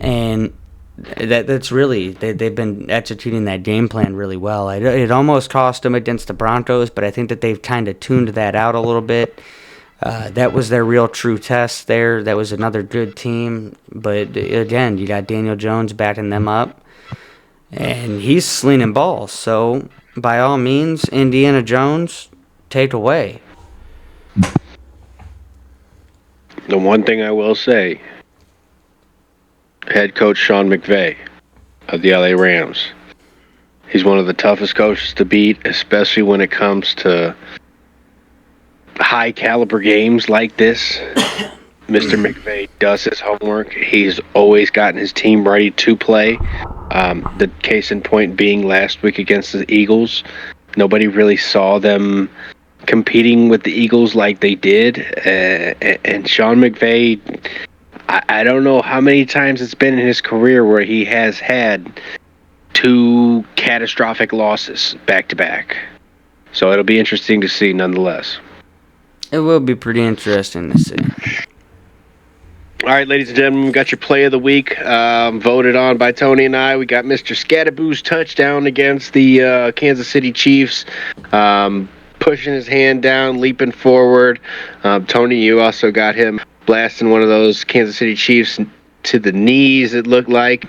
And that's really they've been executing that game plan really well. It almost cost them against the Broncos, but I think that they've kind of tuned that out a little bit. That was their real true test there. That was another good team, but again, you got Daniel Jones backing them up, and he's slinging balls. So by all means, Indiana Jones, take away. The one thing I will say, head coach Sean McVay of the LA Rams, he's one of the toughest coaches to beat, especially when it comes to high caliber games like this. Mr. McVay does his homework. He's always gotten his team ready to play. The case in point being last week against the Eagles. Nobody really saw them competing with the Eagles like they did. And Sean McVay, I don't know how many times it's been in his career where he has had 2 catastrophic losses back to back. So it'll be interesting to see nonetheless. It will be pretty interesting to see. All right, ladies and gentlemen, we got your play of the week voted on by Tony and I. We got Mr. Scattaboo's touchdown against the Kansas City Chiefs. Pushing his hand down, leaping forward. Tony, you also got him blasting one of those Kansas City Chiefs to the knees, it looked like.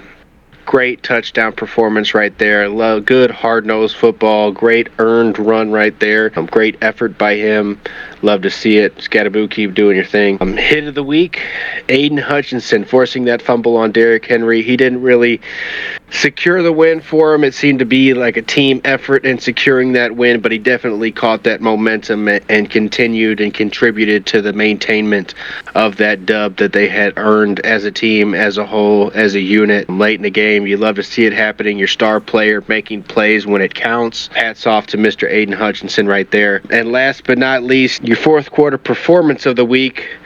Great touchdown performance right there. Good hard-nosed football. Great earned run right there. Great effort by him. Love to see it. Scattaboo, keep doing your thing. Hit of the week, Aiden Hutchinson forcing that fumble on Derrick Henry. He didn't really secure the win for him. It seemed to be like a team effort in securing that win, but he definitely caught that momentum and continued and contributed to the maintainment of that dub that they had earned as a team, as a whole, as a unit. Late in the game, you love to see it happening. Your star player making plays when it counts. Hats off to Mr. Aiden Hutchinson right there. And last but not least, your fourth quarter performance of the week.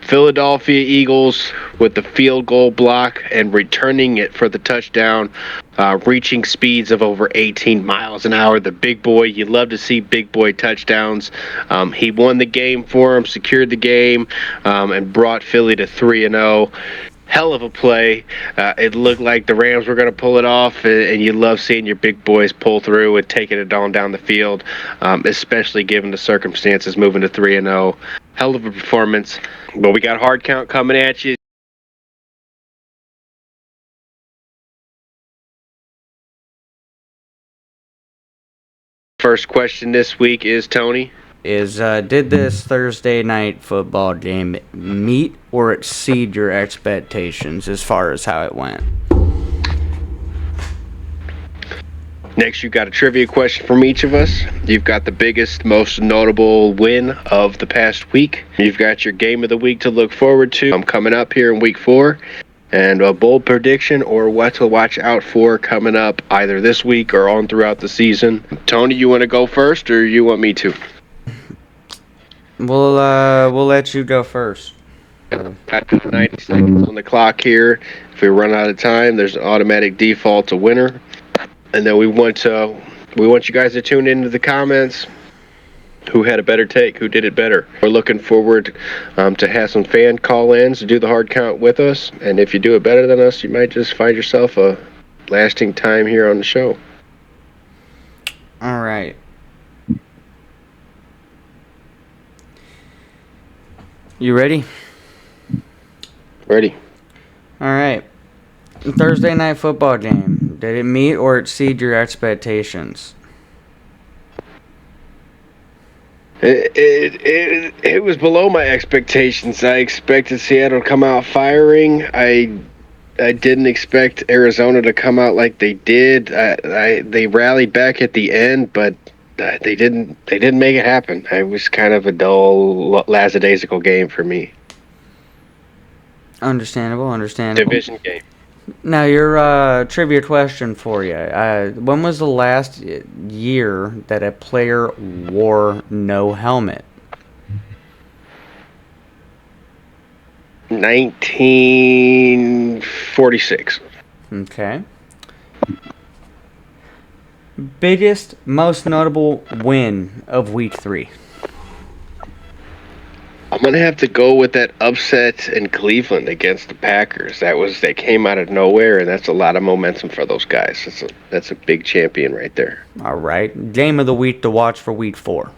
Philadelphia Eagles with the field goal block and returning it for the touchdown, reaching speeds of over 18 miles an hour. The big boy, you love to see big boy touchdowns. He won the game for him, secured the game, and brought Philly to 3-0. Hell of a play. It looked like the Rams were going to pull it off, and you love seeing your big boys pull through and taking it on down the field, especially given the circumstances, moving to 3-0. Hell of a performance. But we got hard count coming at you. First question this week is, Tony, Did this Thursday night football game meet or exceed your expectations as far as how it went? next you got a trivia question from each of us. You've got the biggest, most notable win of the past week. You've got your game of the week to look forward to. I'm coming up here in week 4. And a bold prediction or what to watch out for coming up either this week or on throughout the season. Tony, you want to go first or you want me to? We'll let you go first. After the 90 seconds on the clock here, if we run out of time, there's an automatic default to winner. And then we want you guys to tune into the comments. Who had a better take? Who did it better? We're looking forward to have some fan call-ins to do the hard count with us. And if you do it better than us, you might just find yourself a lasting time here on the show. All right. You ready? Ready. All right. Thursday night football game. Did it meet or exceed your expectations? It was below my expectations. I expected Seattle to come out firing. I didn't expect Arizona to come out like they did. They rallied back at the end, but they didn't make it happen. It was kind of a dull, lackadaisical game for me. Understandable. Division game. Now, your trivia question for you. When was the last year that a player wore no helmet? 1946. Okay. Biggest, most notable win of week 3. I'm gonna have to go with that upset in Cleveland against the Packers. They came out of nowhere, and that's a lot of momentum for those guys. That's a big champion right there. All right. Game of the week to watch for week 4.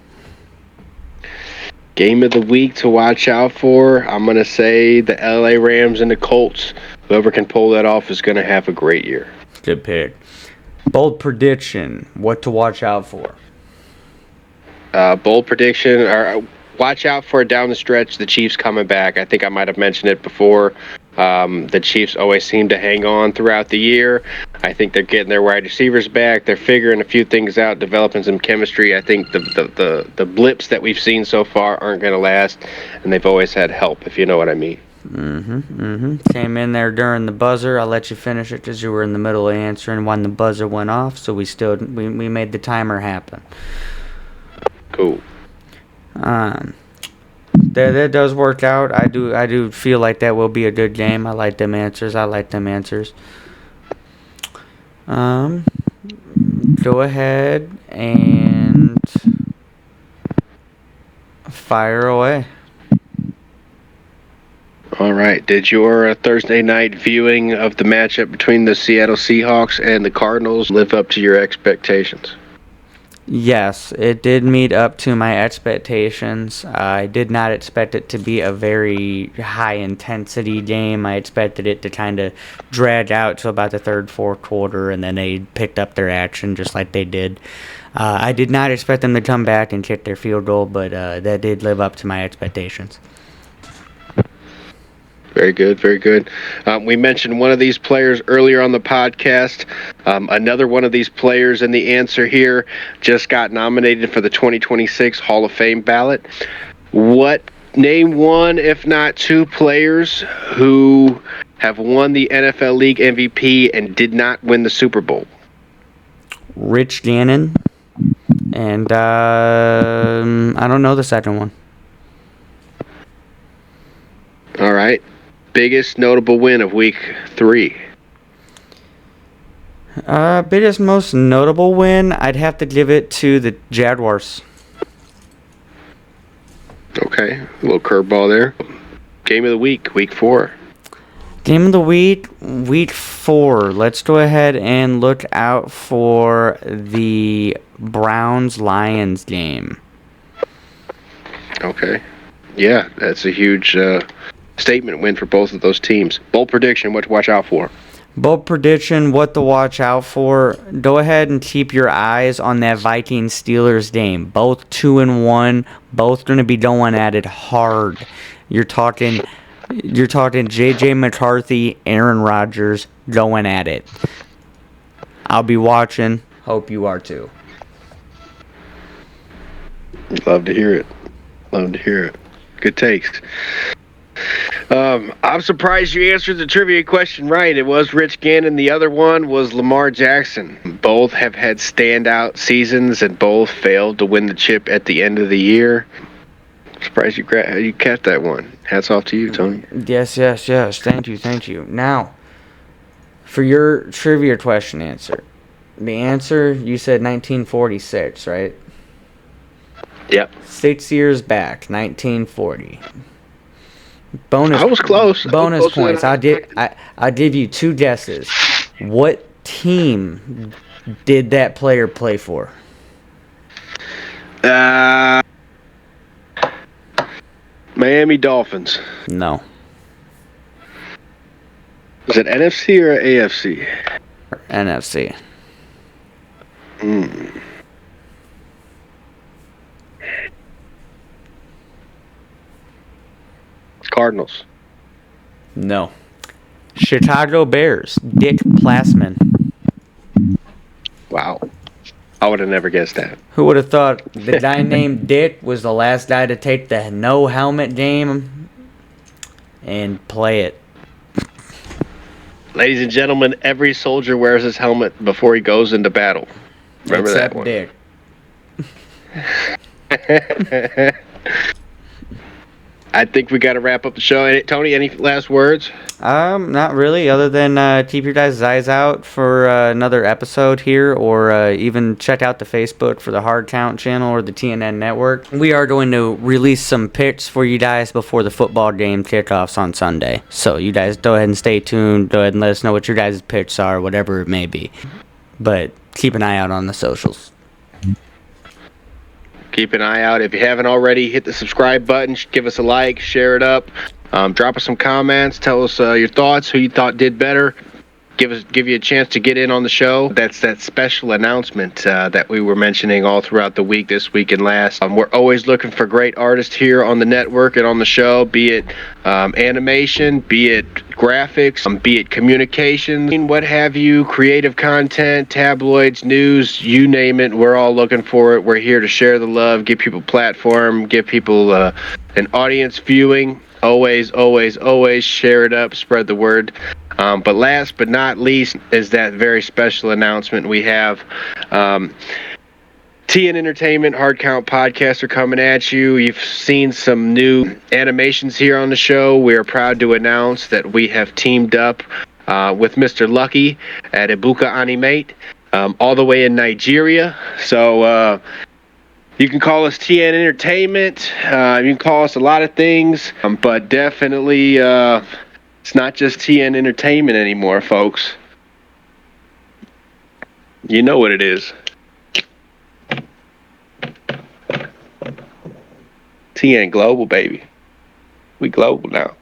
Game of the week to watch out for. I'm gonna say the LA Rams and the Colts. Whoever can pull that off is gonna have a great year. Good pick. Bold prediction. What to watch out for? Bold prediction. Watch out for down the stretch. The Chiefs coming back. I think I might have mentioned it before. The Chiefs always seem to hang on throughout the year. I think they're getting their wide receivers back. They're figuring a few things out, developing some chemistry. I think the blips that we've seen so far aren't going to last, and they've always had help, if you know what I mean. Came in there during the buzzer. I'll let you finish it because you were in the middle of answering when the buzzer went off, so we made the timer happen. Cool. That does work out. I do feel like that will be a good game. I like them answers. Go ahead and fire away. All right. Did your Thursday night viewing of the matchup between the Seattle Seahawks and the Cardinals live up to your expectations? Yes, it did meet up to my expectations. I did not expect it to be a very high-intensity game. I expected it to kind of drag out to about the third, fourth quarter, and then they picked up their action just like they did. I did not expect them to come back and kick their field goal, but that did live up to my expectations. Very good, very good. We mentioned one of these players earlier on the podcast. Another one of these players in the answer here just got nominated for the 2026 Hall of Fame ballot. Name one, if not two players who have won the NFL League MVP and did not win the Super Bowl? Rich Gannon, and I don't know the second one. All right. Biggest notable win of week 3? Biggest, most notable win, I'd have to give it to the Jaguars. Okay, a little curveball there. Game of the week, week 4. Game of the week, week 4. Let's go ahead and look out for the Browns-Lions game. Okay. Yeah, that's a huge statement win for both of those teams. Bold prediction, what to watch out for? Bold prediction, what to watch out for. Go ahead and keep your eyes on that Vikings-Steelers game. Both 2-1, both going to be going at it hard. You're talking J.J. McCarthy, Aaron Rodgers going at it. I'll be watching. Hope you are too. Love to hear it. Good takes. I'm surprised you answered the trivia question right. It was Rich Gannon. The other one was Lamar Jackson. Both have had standout seasons and both failed to win the chip at the end of the year. Surprised you caught that one. Hats off to you, Tony. Yes. Thank you. Now, for your trivia question answer. The answer, you said 1946, right? Yep. 6 years back, 1940. Bonus. I was close. Bonus points. I'll give you 2 guesses. What team did that player play for? Miami Dolphins. No. Is it NFC or AFC? NFC. Cardinals. No. Chicago Bears. Dick Plasman. Wow. I would have never guessed that. Who would have thought the guy named Dick was the last guy to take the no helmet game and play it? Ladies and gentlemen, every soldier wears his helmet before he goes into battle. Remember Except that one. Dick. I think we got to wrap up the show. Tony, any last words? Not really, other than keep your guys' eyes out for another episode here, or even check out the Facebook for the Hard Count channel or the TNN Network. We are going to release some picks for you guys before the football game kickoffs on Sunday. So you guys go ahead and stay tuned. Go ahead and let us know what your guys' picks are, whatever it may be. But keep an eye out on the socials. Keep an eye out. If you haven't already, hit the subscribe button. Give us a like. Share it up. Drop us some comments. Tell us your thoughts. Who you thought did better. Give you a chance to get in on the show. That's that special announcement that we were mentioning all throughout the week, this week and last. We're always looking for great artists here on the network and on the show, be it animation, be it graphics, be it communication, what have you, creative content, tabloids, news, you name it. We're all looking for it. We're here to share the love, give people platform, give people an audience viewing. Always, always, always share it up, spread the word. But last but not least is that very special announcement we have. TN Entertainment Hard Count Podcast are coming at you. You've seen some new animations here on the show. We are proud to announce that we have teamed up with Mr. Lucky at Ebuka Animate, all the way in Nigeria. So you can call us TN Entertainment. You can call us a lot of things, but definitely it's not just TN Entertainment anymore, folks. You know what it is. TN Global, baby. We global now.